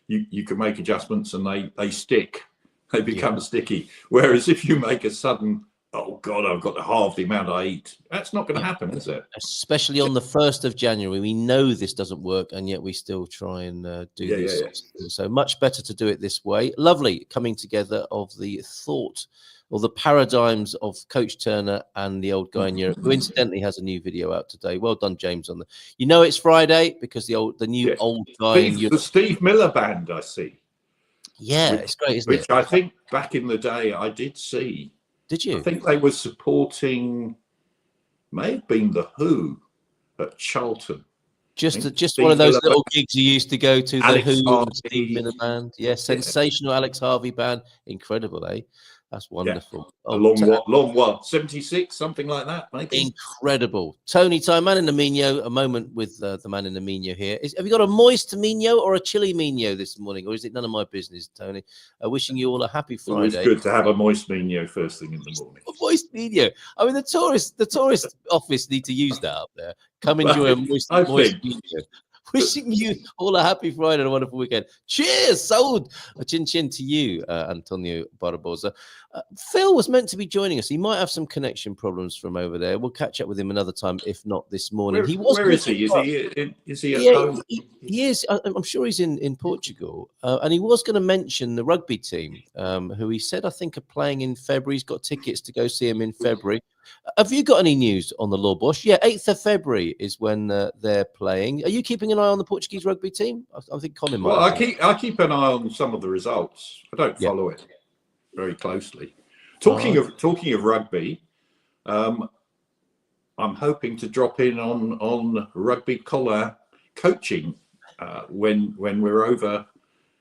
you can make adjustments and they stick. They become sticky. Whereas if you make a sudden, oh God, I've got to halve the amount I eat, that's not going to happen, is it? Especially on the 1st of January, we know this doesn't work, and yet we still try and do this. Yeah. So much better to do it this way. Lovely coming together of the thought or the paradigms of Coach Turner and the old guy in Europe, who incidentally has a new video out today. Well done, James. It's Friday because the new old guy in Europe. The Steve Miller Band, I see. Yeah, it's great, isn't it? Which I think back in the day I did see. Did you? I think they were supporting, may have been the Who at Charlton. Just one of those little gigs you used to go to, the Who and Steve Miller Band. Yeah, sensational Alex Harvey band. Incredible, eh? That's wonderful. A long what? 76, something like that, maybe. Incredible. Tony time, man in the Mino. A moment with the man in the Mino here. Have you got a moist Mino or a chili Mino this morning, or is it none of my business, Tony? Wishing you all a happy Friday. It's good to have a moist Mino first thing in the morning. A moist Mino. I mean, the tourist office need to use that up there. Come enjoy a moist Mino. Wishing you all a happy Friday and a wonderful weekend. Cheers, sold. A chin chin to you, Antonio Barbosa. Phil was meant to be joining us. He might have some connection problems from over there. We'll catch up with him another time, if not this morning. Where is he? Is he at home? He is. I'm sure he's in Portugal. And he was going to mention the rugby team, who he said, I think, are playing in February. He's got tickets to go see him in February. Have you got any news on the Law Bosch? Yeah, 8th of February is when they're playing. Are you keeping an eye on the Portuguese rugby team? I think Colin might. Well, I keep an eye on some of the results. I don't follow it very closely. Talking of rugby, I'm hoping to drop in on rugby collar coaching when we're over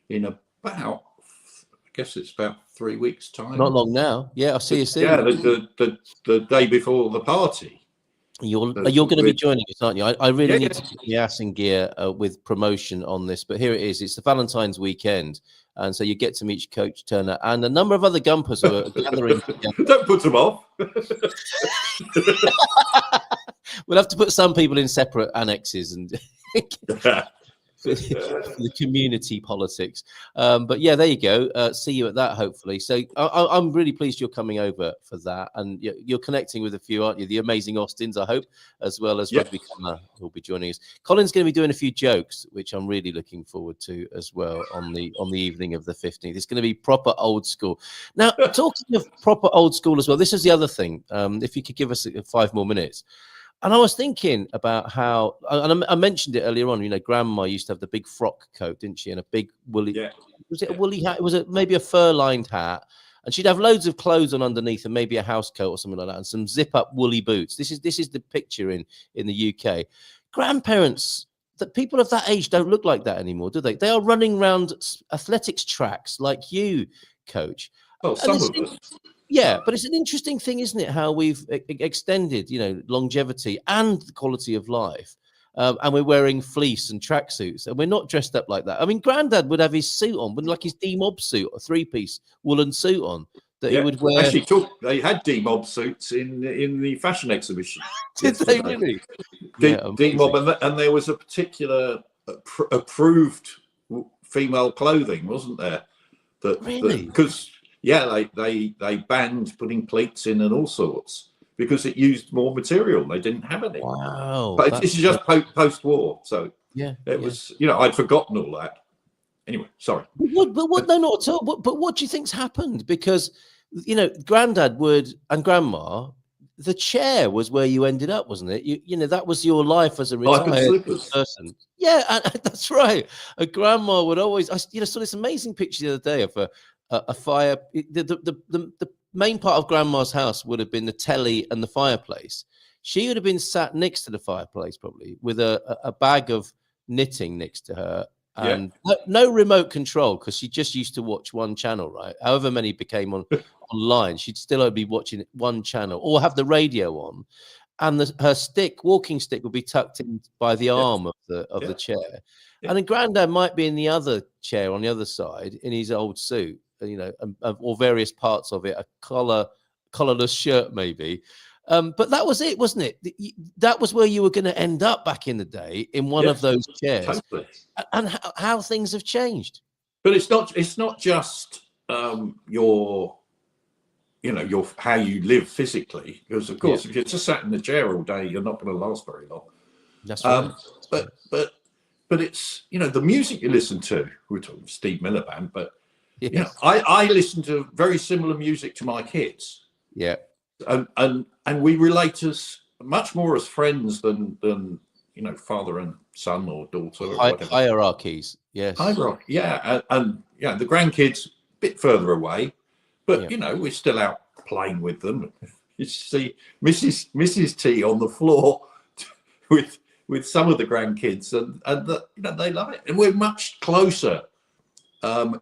in about, I guess it's about 3 weeks' time. Not long now. Yeah, I'll see you soon. Yeah, the day before the party. You're going to be joining us, aren't you? I really need to get the ass in gear with promotion on this, but here it is. It's the Valentine's weekend, and so you get to meet Coach Turner and a number of other gumpers who are gathering together. Don't put them off. We'll have to put some people in separate annexes and the community politics. But yeah, there you go. See you at that, hopefully. So I'm really pleased you're coming over for that, and you're connecting with a few, aren't you? The amazing Austins, I hope, as well as Rugby Connor, who'll be joining us. Colin's going to be doing a few jokes, which I'm really looking forward to as well on the evening of the 15th. It's going to be proper old school. Now, talking of proper old school as well, this is the other thing. If you could give us 5 more minutes. And I was thinking about how, and I mentioned it earlier on, Grandma used to have the big frock coat, didn't she? And a big woolly, was it a woolly hat? Was it maybe a fur-lined hat? And she'd have loads of clothes on underneath and maybe a house coat or something like that, and some zip-up woolly boots. This is the picture in the UK. Grandparents, that people of that age don't look like that anymore, do they? They are running around athletics tracks like you, Coach. Oh, some of us. Yeah, but it's an interesting thing, isn't it? How we've extended, longevity and the quality of life, and we're wearing fleece and tracksuits, and we're not dressed up like that. I mean, Grandad would have his suit on, wouldn't like his D-Mob suit, a 3-piece woolen suit on that he would wear. Actually, they had D-Mob suits in the fashion exhibition. Did they really? D-Mob, and there was a particular approved female clothing, wasn't there? Really? Because. Yeah, they banned putting pleats in and all sorts because it used more material. They didn't have any. Wow. But this is just post-war. So it was, I'd forgotten all that. Anyway, sorry. But what? No, not at all. But what do you think's happened? Because, Grandad would, and Grandma, the chair was where you ended up, wasn't it? That was your life as a retired person. Yeah, that's right. A grandma would always, I saw this amazing picture the other day of a fire. The main part of Grandma's house would have been the telly and the fireplace. She would have been sat next to the fireplace, probably with a bag of knitting next to her, and no remote control, because she just used to watch one channel, right? However many became online, she'd still only be watching one channel or have the radio on, and her walking stick would be tucked in by the arm of the chair. And then Grandad might be in the other chair on the other side in his old suit, or various parts of it, a collarless shirt maybe. But that was it, wasn't it? That was where you were going to end up back in the day, in one of those chairs. Totally. And how things have changed. But it's not just your how you live physically, because of course if you're just sat in the chair all day, you're not going to last very long. That's right. But it's the music you listen to. We're talking Steve Miller Band, but I listen to very similar music to my kids. Yeah. And we relate as much more as friends than father and son or daughter or whatever. Hierarchies. Yes. Hierarchy. Yeah. And the grandkids a bit further away, but we're still out playing with them. You see Mrs. T on the floor with some of the grandkids, and they love it. And we're much closer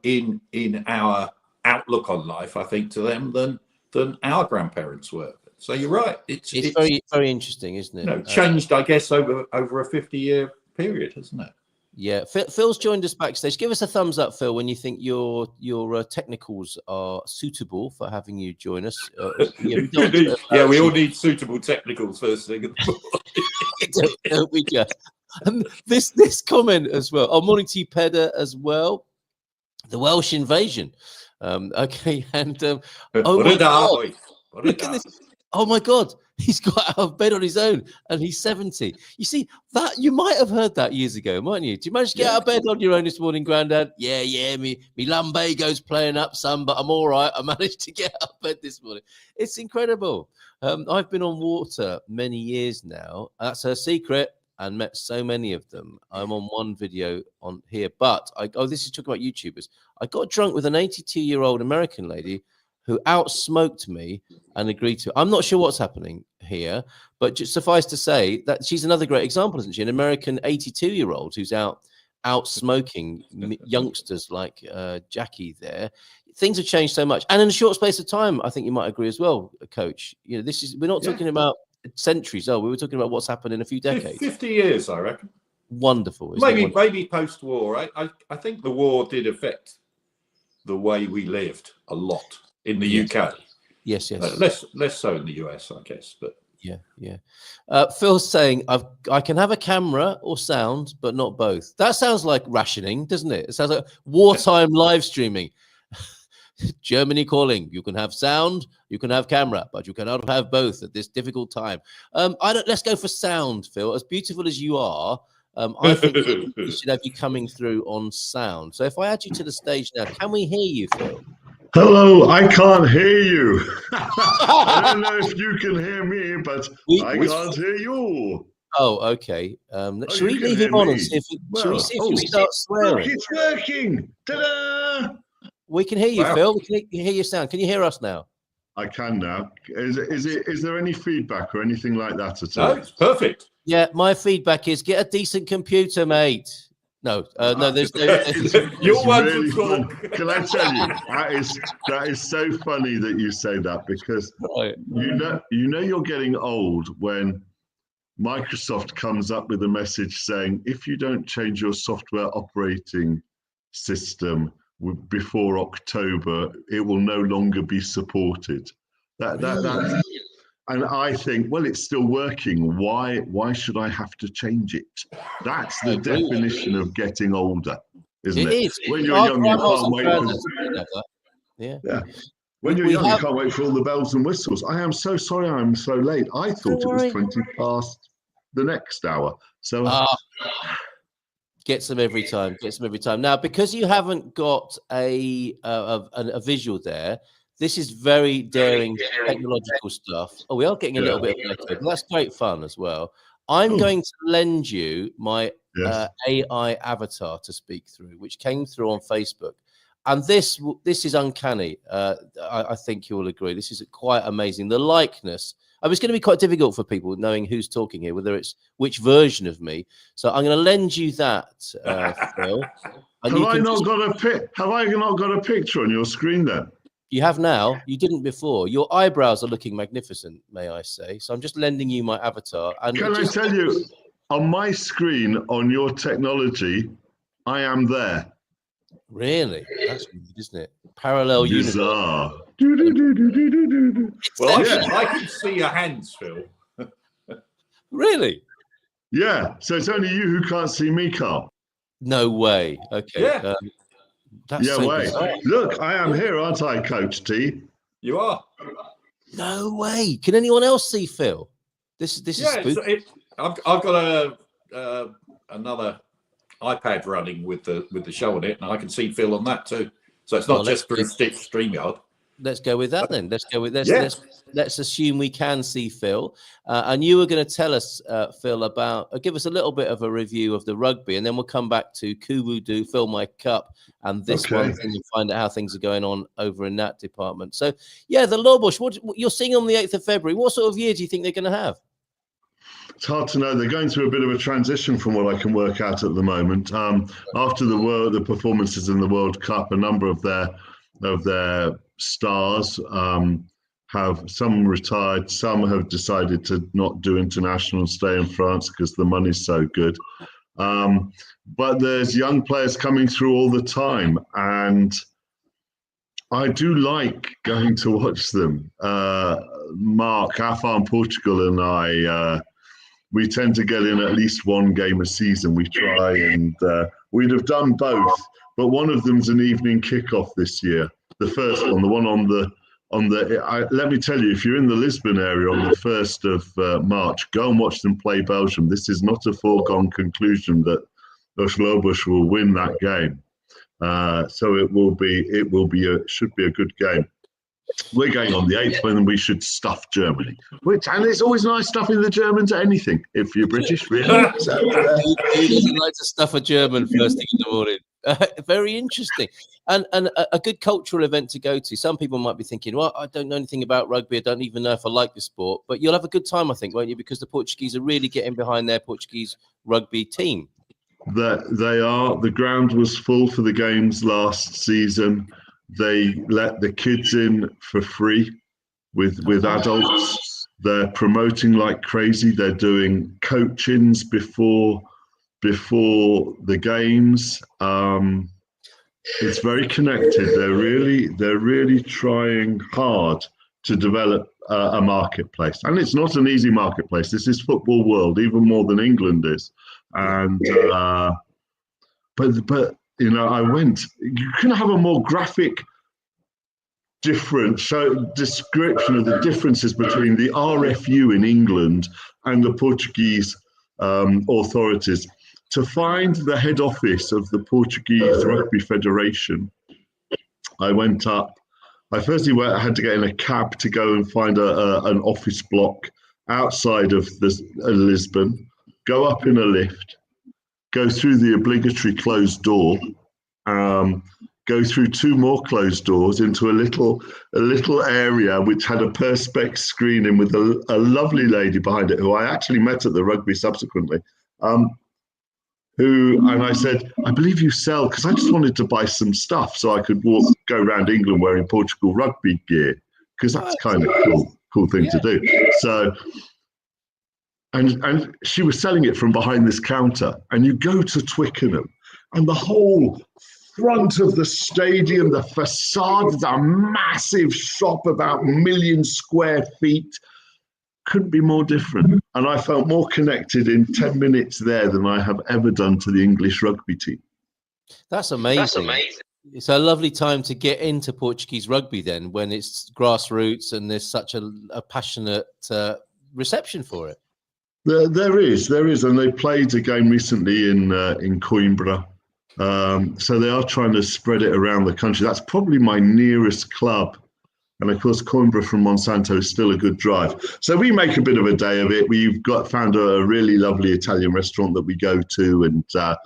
in our outlook on life, I think, to them than our grandparents were. So you're right. It's very, very interesting, isn't it? Changed, I guess, over a 50-year period, hasn't it? Yeah, Phil's joined us backstage. Give us a thumbs up, Phil, when you think your technicals are suitable for having you join us. Yeah, we all need suitable technicals first thing in the morning. Don't we just? And this comment as well. Oh, morning to you, Peda, as well. The Welsh invasion. Okay, and oh my God, look at this. Oh my God, he's got out of bed on his own and he's 70. You see, that you might have heard that years ago, mightn't you? Did you manage to get out of bed on your own this morning, Grandad? Yeah, me lumbago's playing up some, but I'm all right. I managed to get out of bed this morning. It's incredible. I've been on water many years now. That's her secret, and met so many of them. I'm on one video on here, but this is talking about YouTubers. I got drunk with an 82-year-old American lady who outsmoked me and agreed to. I'm not sure what's happening here, but just suffice to say that she's another great example, isn't she? An American 82-year-old who's out smoking youngsters like Jackie there. Things have changed so much, and in a short space of time, I think you might agree as well, Coach. You know, we're not talking about centuries. We were talking about what's happened in a few decades. 50 years, I reckon. Wonderful. Maybe post-war. I think the war did affect the way we lived a lot in the UK. Yes. Less so in the US, I guess. But yeah. Phil's saying I can have a camera or sound, but not both. That sounds like rationing, doesn't it? It sounds like wartime live streaming. Germany calling. You can have sound, you can have camera, but you cannot have both at this difficult time. Let's go for sound, Phil. As beautiful as you are, I think we should have you coming through on sound. So if I add you to the stage now, can we hear you, Phil? Hello, I can't hear you. I don't know if you can hear me, but I can't hear you. Oh, okay. Should we leave him on and see if we start swearing? Look, it's working. Ta-da! We can hear you, Phil. We can hear your sound. Can you hear us now? I can now. Is there any feedback or anything like that at all? No, it's perfect. Yeah, my feedback is get a decent computer, mate. No, there's You're one really to talk. Can I tell you, that is so funny that you say that, because you know you're getting old when Microsoft comes up with a message saying, if you don't change your software operating system before October, it will no longer be supported. And I think, well, it's still working. Why should I have to change it? That's the definition of getting older, isn't it? It is. When you're young, you can't wait for Yeah. When you're young, you can't wait for all the bells and whistles. I am so sorry I'm so late. I thought it was 20 past the next hour. So gets them every time. Now, because you haven't got a visual there, this is very daring technological stuff. Oh, we are getting a little bit of echo, but that's great fun as well. I'm going to lend you my AI avatar to speak through, which came through on Facebook. And this is uncanny. I think you'll agree. This is quite amazing. The likeness. It's going to be quite difficult for people knowing who's talking here, whether it's which version of me. So I'm going to lend you that, Phil. Have I not got a picture on your screen then? You have now. You didn't before. Your eyebrows are looking magnificent, may I say. So I'm just lending you my avatar. And can I tell you, on my screen, on your technology, I am there. Really? That's weird, isn't it? Parallel universe. Well, I can see your hands, Phil. Really? Yeah. So it's only you who can't see me, Carl. No way. Okay. Yeah. That's way. Look, I am here, aren't I, Coach T? You are. No way. Can anyone else see Phil? This is spooky. I've got another iPad running with the show on it, and I can see Phil on that too. So it's not just through StreamYard. Let's go with that then. Let's assume we can see Phil. And you were going to tell us, Phil, give us a little bit of a review of the rugby, and then we'll come back to Kubu, Fill My Cup, and this one thing, and find out how things are going on over in that department. So, yeah, the Lawbush, what you're seeing on the 8th of February, what sort of year do you think they're going to have? It's hard to know. They're going through a bit of a transition from what I can work out at the moment. After the performances in the World Cup, a number of their stars. Have some retired, some have decided to not do international and stay in France because the money's so good. But there's young players coming through all the time, and I do like going to watch them. Mark, our farm Portugal, and I, we tend to get in at least one game a season. We try, and we'd have done both, but one of them's an evening kickoff this year. The first one, the one on the let me tell you, if you're in the Lisbon area on the 1st of March, go and watch them play Belgium. This is not a foregone conclusion that Los Lobos will win that game. So it should be a good game. We're going on the 8th, and we should stuff Germany. And it's always nice stuffing the Germans at anything, if you're British, really. So, who doesn't like to stuff a German first thing in the morning? Very interesting. And a good cultural event to go to. Some people might be thinking, well, I don't know anything about rugby. I don't even know if I like the sport. But you'll have a good time, I think, won't you? Because the Portuguese are really getting behind their Portuguese rugby team. They are. The ground was full for the games last season. They let the kids in for free with adults. They're promoting like crazy. They're doing coach-ins before the games. It's very connected. They're really trying hard to develop a marketplace, and it's not an easy marketplace. This is football world, even more than England is. And but you know, I went. You can have a more graphic description of the differences between the RFU in England and the Portuguese authorities. To find the head office of the Portuguese Rugby Federation, I went up. I had to get in a cab to go and find an office block outside of Lisbon, go up in a lift, go through the obligatory closed door, go through 2 more closed doors into a little area which had a perspex screen in with a lovely lady behind it who I actually met at the rugby subsequently. And I said, I believe you sell, because I just wanted to buy some stuff so I could go around England wearing Portugal rugby gear, because that's kind of cool thing to do. So, and she was selling it from behind this counter, and you go to Twickenham, and the whole front of the stadium, the facade, is a massive shop about 1 million square feet. Couldn't be more different. And I felt more connected in 10 minutes there than I have ever done to the English rugby team. That's amazing. It's a lovely time to get into Portuguese rugby then, when it's grassroots and there's such a passionate reception for it. There is. And they played a game recently in Coimbra. So they are trying to spread it around the country. That's probably my nearest club. And of course, Coimbra from Monsanto is still a good drive. So we make a bit of a day of it. We've found a really lovely Italian restaurant that we go to and have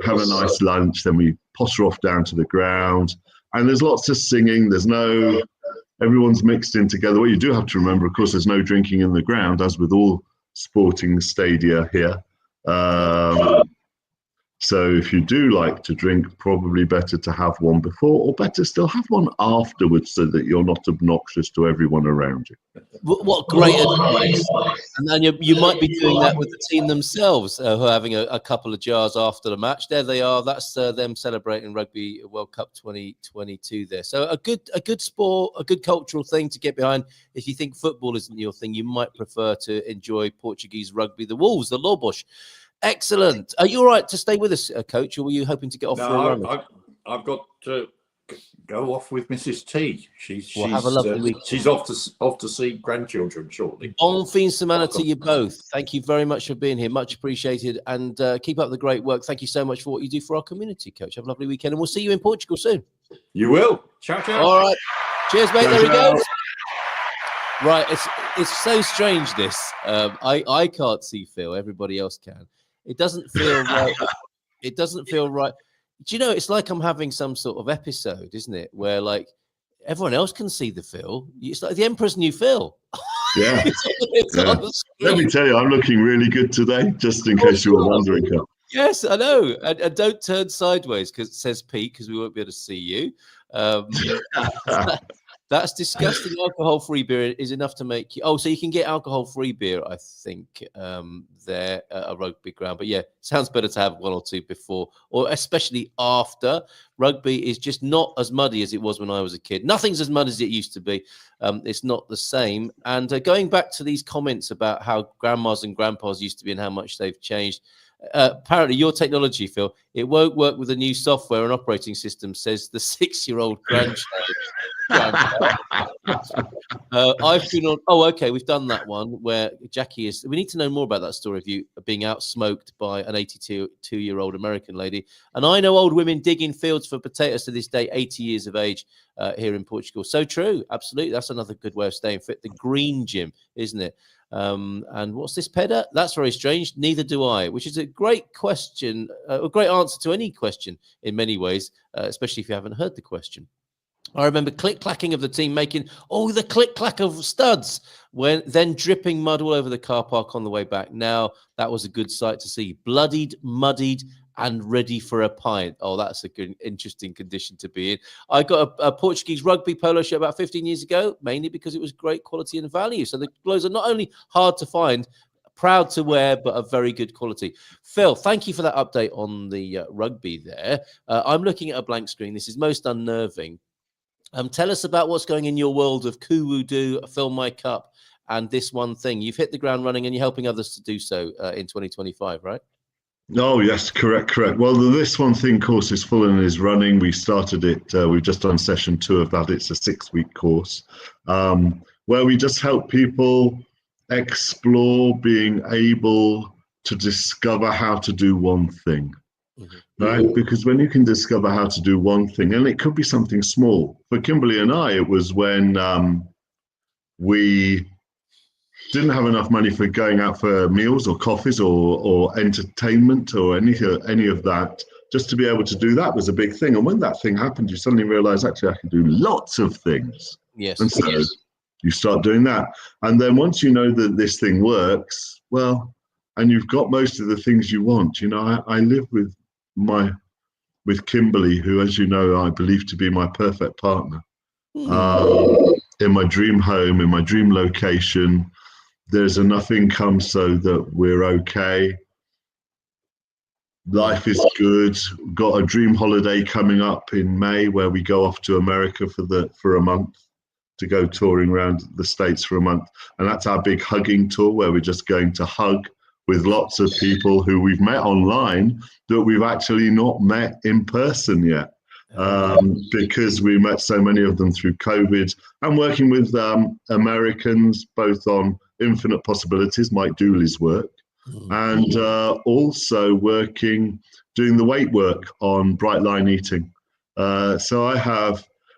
a nice lunch. Then we potter off down to the ground. And there's lots of singing. Everyone's mixed in together. What you do have to remember, of course, there's no drinking in the ground, as with all sporting stadia here. So if you do like to drink, probably better to have one before, or better still, have one afterwards so that you're not obnoxious to everyone around you. What great advice. And then you might be doing that with the team themselves, who are having a couple of jars after the match. There they are. That's them celebrating Rugby World Cup 2022 there. So a good sport, a good cultural thing to get behind. If you think football isn't your thing, you might prefer to enjoy Portuguese rugby, the Wolves, the Lobos. Excellent. Are you all right to stay with us, Coach, or were you hoping to get off for a run? I've got to go off with Mrs. T. She's have a lovely week. She's off to see grandchildren shortly. Bon fin semana to you both. Thank you very much for being here. Much appreciated. And keep up the great work. Thank you so much for what you do for our community, Coach. Have a lovely weekend. And we'll see you in Portugal soon. You will. Ciao, ciao. All right. Cheers, mate. There he goes. Right. It's so strange, this. I can't see Phil. Everybody else can. It doesn't feel right. It doesn't feel right. Do you know, it's like I'm having some sort of episode, isn't it? Where like everyone else can see the Phil. It's like the Emperor's New Phil. Yeah. Let me tell you, I'm looking really good today, just in case you were wondering. Yes, I know. And don't turn sideways because it says Pete, because we won't be able to see you. That's disgusting. Alcohol-free beer is enough to make you. Oh, so you can get alcohol-free beer, I think, there at a rugby ground. But yeah, sounds better to have one or two before, or especially after. Rugby is just not as muddy as it was when I was a kid. Nothing's as muddy as it used to be. It's not the same. And going back to these comments about how grandmas and grandpas used to be and how much they've changed. Apparently, your technology, Phil, it won't work with the new software and operating system, says the 6-year-old grandchild. I've been on. Oh, okay, we've done that one where Jackie is. We need to know more about that story of you being outsmoked by an 82-year-old American lady. And I know old women digging fields for potatoes to this day, 80 years of age here in Portugal. So true, absolutely. That's another good way of staying fit. The green gym, isn't it? And what's this, Peda? That's very strange. Neither do I, which is a great question, a great answer to any question in many ways, especially if you haven't heard the question. I remember click-clacking of the team making, the click-clack of studs, when then dripping mud all over the car park on the way back. Now, that was a good sight to see. Bloodied, muddied, and ready for a pint. Oh, that's a good, interesting condition to be in. I got a Portuguese rugby polo shirt about 15 years ago, mainly because it was great quality and value. So the clothes are not only hard to find, proud to wear, but of very good quality. Phil, thank you for that update on the rugby there. I'm looking at a blank screen. This is most unnerving. Tell us about what's going in your world of Kuwudu, Fill My Cup, and this one thing. You've hit the ground running and you're helping others to do so in 2025, right? Oh, yes, correct. Well, the This One Thing course is full and is running. We started it. We've just done session 2 of that. It's a 6-week course where we just help people explore being able to discover how to do one thing. Right, because when you can discover how to do one thing, and it could be something small. For Kimberly and I, it was when we didn't have enough money for going out for meals or coffees or entertainment or any of that. Just to be able to do that was a big thing. And when that thing happened, you suddenly realize, actually, I can do lots of things. Yes. And so you start doing that. And then once you know that this thing works, well, and you've got most of the things you want. You know, I live with Kimberly, who, as you know, I believe to be my perfect partner. In my dream home, in my dream location, there's enough income so that we're okay. Life is good. Got a dream holiday coming up in May where we go off to America for a month to go touring around the States for a month. And that's our big hugging tour where we're just going to hug with lots of people who we've met online that we've actually not met in person yet, because we met so many of them through COVID. I'm working with Americans, both on Infinite Possibilities, Mike Dooley's work, and also doing the weight work on Bright Line Eating. So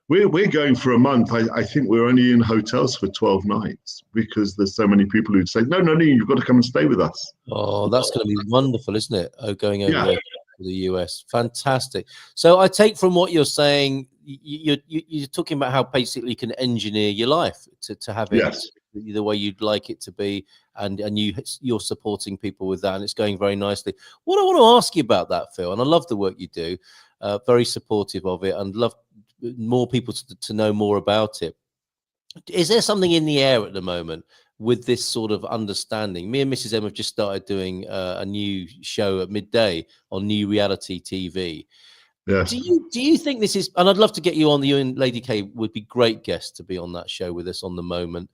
we're going for a month. I think we're only in hotels for 12 nights because there's so many people who'd say, no, you've got to come and stay with us. Oh, that's going to be wonderful, isn't it? Going over there to the US. Fantastic. So I take from what you're saying, you're talking about how basically you can engineer your life to have it the way you'd like it to be. And you're supporting people with that. And it's going very nicely. What I want to ask you about that, Phil, and I love the work you do, very supportive of it, and love more people to know more about it. Is there something in the air at the moment with this sort of understanding? Me and Mrs. M have just started doing a new show at midday on New Reality TV. Yes. Do you think this is, and I'd love to get you on, you and Lady K would be great guests to be on that show with us on the moment.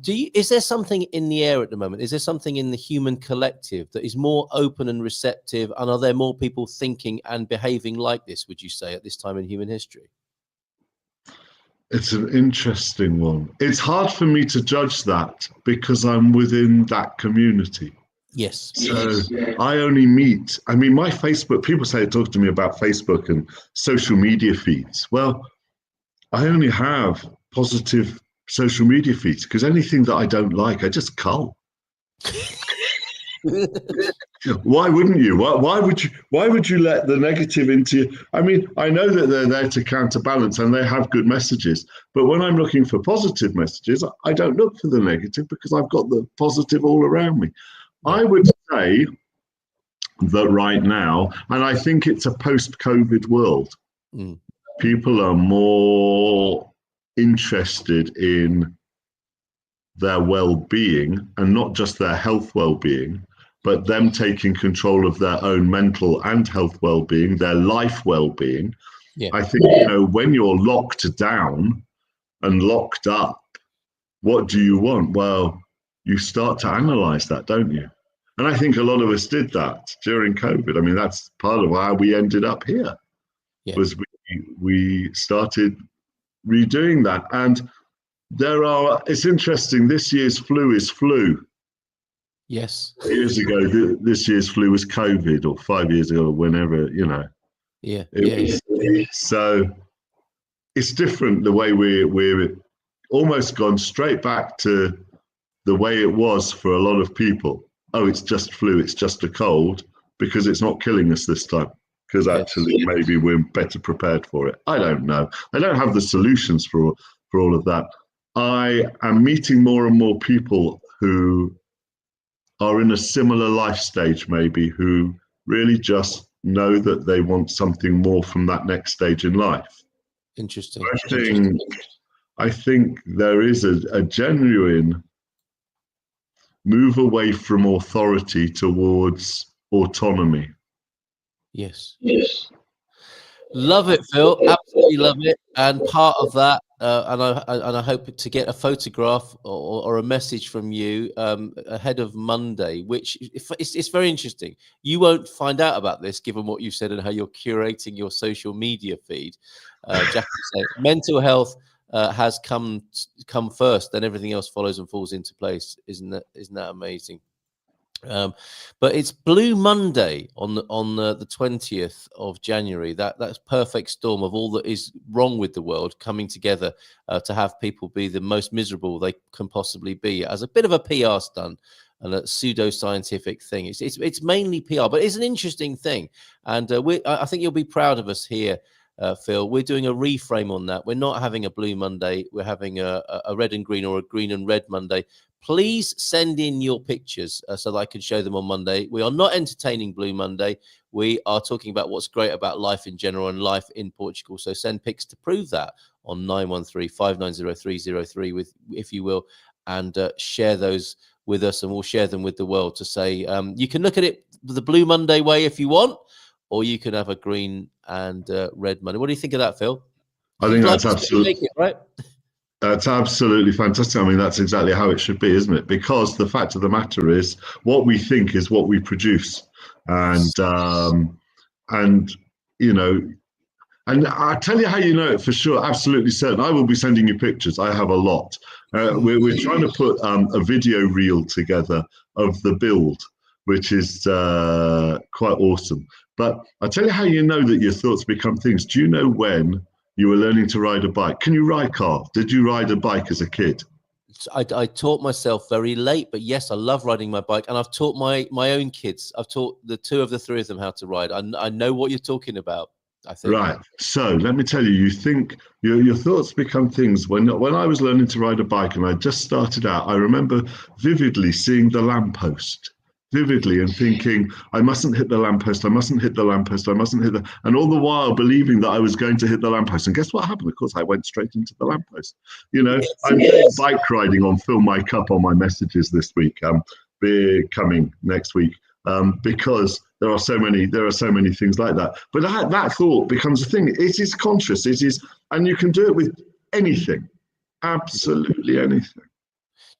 Is there something in the air at the moment? Is there something in the human collective that is more open and receptive? And are there more people thinking and behaving like this, would you say, at this time in human history? It's an interesting one. It's hard for me to judge that because I'm within that community. Yes. So I only meet, my Facebook, people talk to me about Facebook and social media feeds. Well, I only have positive social media feeds because anything that I don't like, I just cull. Why wouldn't you? Why would you let the negative into you? I know that they're there to counterbalance and they have good messages, but when I'm looking for positive messages, I don't look for the negative because I've got the positive all around me. I would say that right now, and I think it's a post-COVID world, people are more interested in their well-being, and not just their health well-being, but them taking control of their own mental and health well-being, their life well-being. Yeah. I think, when you're locked down and locked up, what do you want? Well, you start to analyze that, don't you? And I think a lot of us did that during COVID. I mean, that's part of why we ended up here, was we started redoing that. And it's interesting, this year's flu is flu. Yes. Years ago, this year's flu was COVID, or 5 years ago, or whenever, Yeah. So it's different the way we're almost gone straight back to the way it was for a lot of people. Oh, it's just flu, it's just a cold, because it's not killing us this time. Because actually, maybe we're better prepared for it. I don't know. I don't have the solutions for all of that. I am meeting more and more people who are in a similar life stage, maybe, who really just know that they want something more from that next stage in life. Interesting. I think there is a genuine move away from authority towards autonomy. Yes. Love it, Phil. Absolutely love it. And part of that, and I hope to get a photograph or a message from you ahead of Monday, which it's very interesting. You won't find out about this, given what you said and how you're curating your social media feed. Jack said, mental health has come first, then everything else follows and falls into place. Isn't that amazing? But it's Blue Monday on the 20th of January. That's perfect storm of all that is wrong with the world coming together to have people be the most miserable they can possibly be, as a bit of a PR stunt and a pseudo-scientific thing. It's mainly PR, but it's an interesting thing, and I think you'll be proud of us here. Phil, we're doing a reframe on that. We're not having a Blue Monday. We're having a red and green, or a green and red Monday. Please send in your pictures so that I can show them on Monday. We are not entertaining Blue Monday. We are talking about what's great about life in general and life in Portugal. So send pics to prove that on 913-590-303, if you will, and share those with us, and we'll share them with the world to say you can look at it the Blue Monday way if you want, or you can have a green and red Monday. What do you think of that, Phil? I think that's absolutely right. That's absolutely fantastic. I mean, that's exactly how it should be, isn't it? Because the fact of the matter is, what we think is what we produce, and I'll tell you how you know it for sure. Absolutely certain. I will be sending you pictures. I have a lot. We're trying to put a video reel together of the build, which is quite awesome. But I'll tell you how you know that your thoughts become things. Do you know when you were learning to ride a bike? Can you ride, Carl? Did you ride a bike as a kid? I taught myself very late, but yes, I love riding my bike, and I've taught my own kids. I've taught the two of the three of them how to ride. I know what you're talking about, I think. Right. So let me tell you, you think your thoughts become things. When I was learning to ride a bike and I just started out, I remember vividly seeing the lamppost. Vividly, and thinking, I mustn't hit the lamppost, I mustn't hit the lamppost, I mustn't hit and all the while believing that I was going to hit the lamppost. And guess what happened? Of course, I went straight into the lamppost. I'm doing bike riding on Fill My Cup on my messages this week. Be coming next week, because there are so many things like that. But that thought becomes a thing. It is conscious. It is, and you can do it with anything, absolutely anything.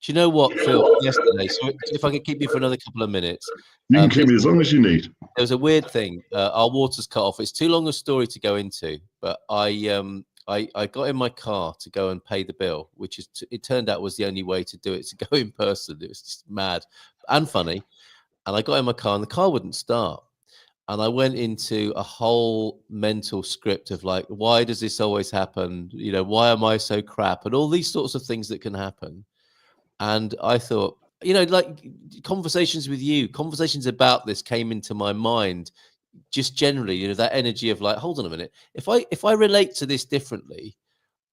Do you know what, Phil? Yesterday, so if I could keep you for another couple of minutes. You can keep me as long as you need. There was a weird thing. Our water's cut off. It's too long a story to go into, but I got in my car to go and pay the bill, which it turned out was the only way to do it, to go in person. It was just mad and funny. And I got in my car and the car wouldn't start. And I went into a whole mental script of like, why does this always happen? Why am I so crap? And all these sorts of things that can happen. And I thought, like conversations with you, conversations about this came into my mind just generally, that energy of like, hold on a minute. If I relate to this differently,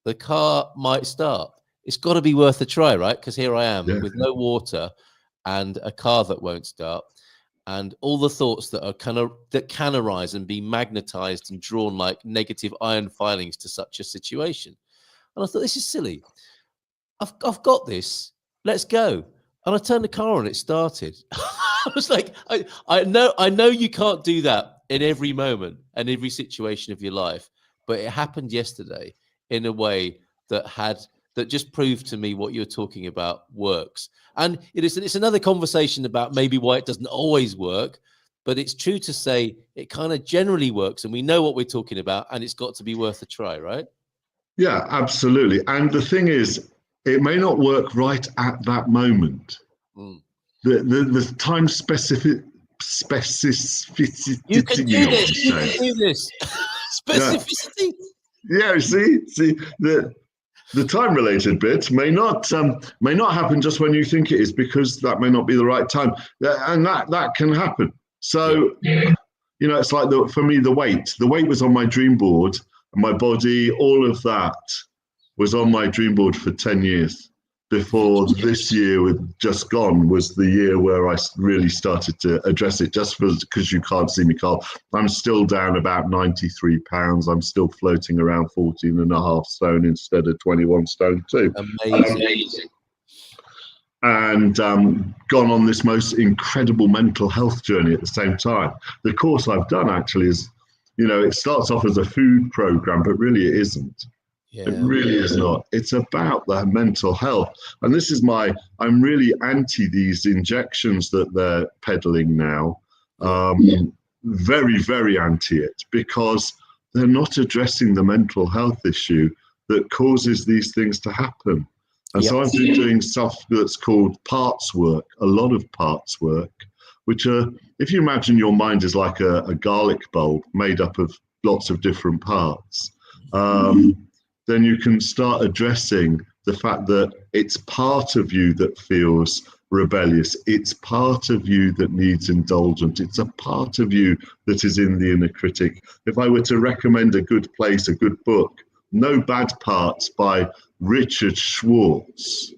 the car might start. It's got to be worth a try, right? Because here I am with no water and a car that won't start. and all the thoughts that can arise and be magnetized and drawn like negative iron filings to such a situation. And I thought, this is silly. I've got this. Let's go. And I turned the car on. It started. I was like, I know you can't do that in every moment and every situation of your life, but it happened yesterday in a way that just proved to me what you're talking about works. And it's another conversation about maybe why it doesn't always work, but it's true to say it kind of generally works, and we know what we're talking about, and it's got to be worth a try, right? Yeah, absolutely. And the thing is, it may not work right at that moment. The time specificity. You can do this. You can do this. Specificity. Yeah. See the time-related bit may not happen just when you think it is, because that may not be the right time, and that can happen. So, it's like for me, the weight was on my dream board, and my body, all of that was on my dream board for 10 years before this year with just gone was the year where I really started to address it. Just because you can't see me, Carl, I'm still down about 93 pounds. I'm still floating around 14.5 stone instead of 21 stone too. Amazing. And gone on this most incredible mental health journey at the same time. The course I've done actually is, it starts off as a food program, but really it isn't. Yeah, it really is not. It's about the mental health. And this is I'm really anti these injections that they're peddling now. Very, very anti it, because they're not addressing the mental health issue that causes these things to happen. And so I've been doing stuff that's called parts work, a lot of parts work, which are, if you imagine your mind is like a garlic bulb made up of lots of different parts, then you can start addressing the fact that it's part of you that feels rebellious. It's part of you that needs indulgence. It's a part of you that is in the inner critic. If I were to recommend a good place, a good book, No Bad Parts by Richard Schwartz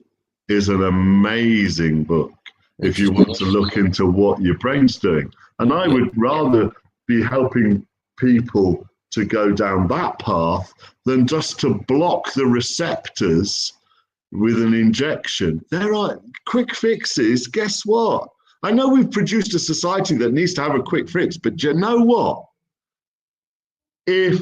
is an amazing book if you want to look into what your brain's doing. And I would rather be helping people to go down that path than just to block the receptors with an injection. There are quick fixes. Guess what? I know we've produced a society that needs to have a quick fix, but you know what? If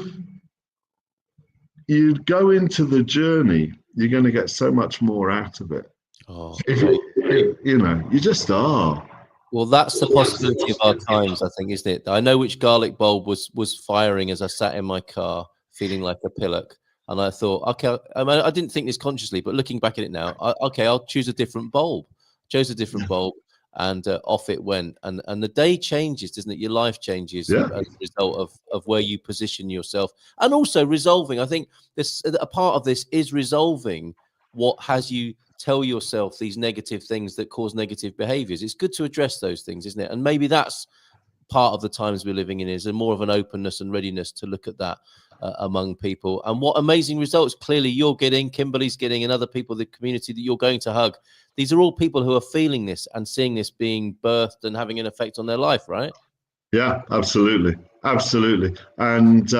you go into the journey, you're going to get so much more out of it. You just are. Well, that's the possibility of our times, I think, isn't it? I know which garlic bulb was firing as I sat in my car, feeling like a pillock. And I thought, okay, I didn't think this consciously, but looking back at it now, I'll choose a different bulb. Chose a different bulb, and off it went. And the day changes, doesn't it? Your life changes as a result of where you position yourself. And also resolving. I think a part of this is resolving what has you tell yourself these negative things that cause negative behaviors. It's good to address those things, isn't it? And maybe that's part of the times we're living in, is a more of an openness and readiness to look at that among people. And what amazing results clearly you're getting, Kimberly's getting, and other people, the community that you're going to hug. These are all people who are feeling this and seeing this being birthed and having an effect on their life, right? Yeah, absolutely. And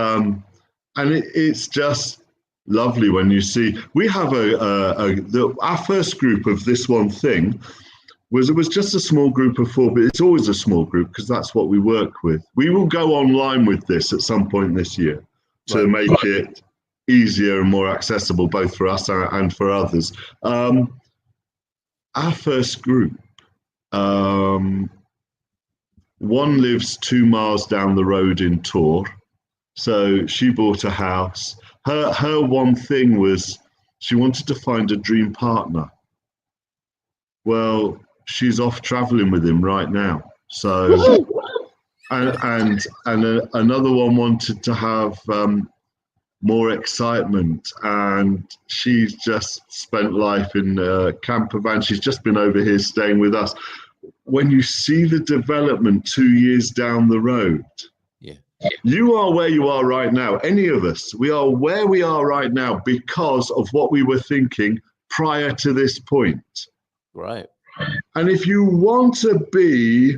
it's just lovely when you see. We have our first group of this one thing was just a small group of 4, but it's always a small group because that's what we work with. We will go online with this at some point this year to make it easier and more accessible, both for us and for others. Our first group, one lives 2 miles down the road in Tor, so she bought a house. Her one thing was she wanted to find a dream partner. Well, she's off traveling with him right now. So, and another one wanted to have more excitement, and she's just spent life in a camper van. She's just been over here staying with us. When you see the development 2 years down the road, you are where you are right now. Any of us, we are where we are right now because of what we were thinking prior to this point. Right. And if you want to be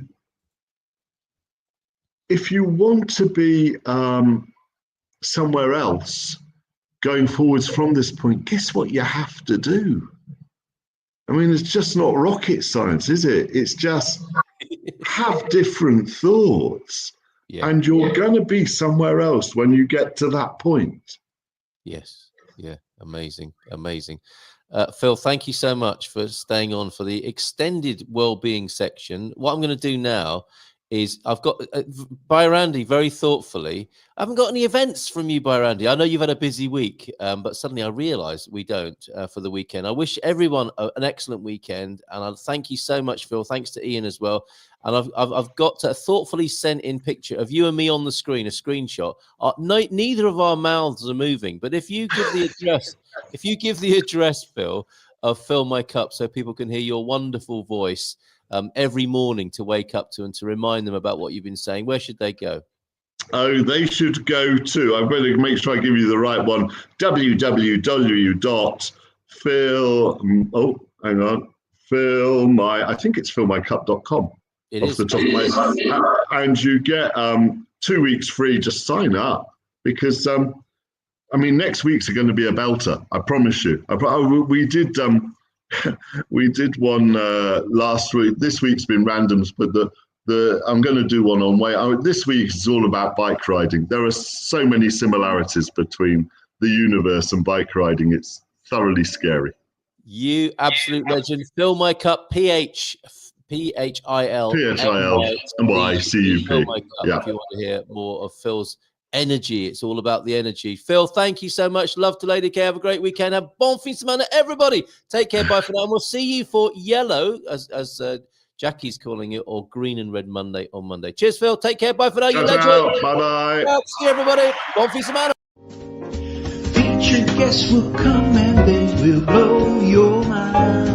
if you want to be somewhere else going forwards from this point, guess what you have to do? I mean, it's just not rocket science, is it? It's just have different thoughts, and you're going to be somewhere else when you get to that point. Yes. Yeah. Amazing. Phil, thank you so much for staying on for the extended well-being section. What I'm going to do now is I've got by Randy very thoughtfully. I haven't got any events from you, by Randy. I know you've had a busy week, but suddenly I realised we don't for the weekend. I wish everyone an excellent weekend, and I thank you so much, Phil. Thanks to Ian as well. And I've got a thoughtfully sent in picture of you and me on the screen, a screenshot. Neither of our mouths are moving, but if you give the address, Phil, of Fill My Cup, so people can hear your wonderful voice every morning to wake up to and to remind them about what you've been saying, where should they go? Oh, they should go to, I'm going to make sure I give you the right one, I think it's fillmycup.com. It off is. The top of my head. And you get 2 weeks free. Just sign up, because I mean, next week's are going to be a belter. I promise you. We did one last week. This week's been randoms, but I'm going to do one on way. This week is all about bike riding. There are so many similarities between the universe and bike riding. It's thoroughly scary. You absolute legend. Fill My Cup, PHILMYCUP. Yeah. If you want to hear more of Phil's energy, it's all about the energy. Phil, thank you so much. Love to Lady K. Have a great weekend. Have bon fin de semana, everybody. Take care. Bye for now. And we'll see you for yellow, as Jackie's calling it, or green and red Monday on Monday. Cheers, Phil. Take care. Bye for now. You legend. Bye-bye. See you, everybody. Bon fin de semana. Featured guests will come and they will blow your mind.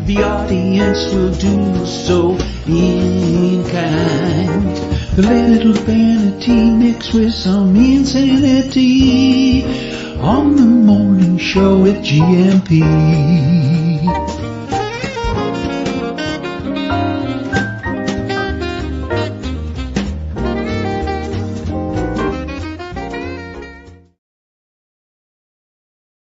The audience will do so in kind. A little vanity mixed with some insanity on the morning show with GMP.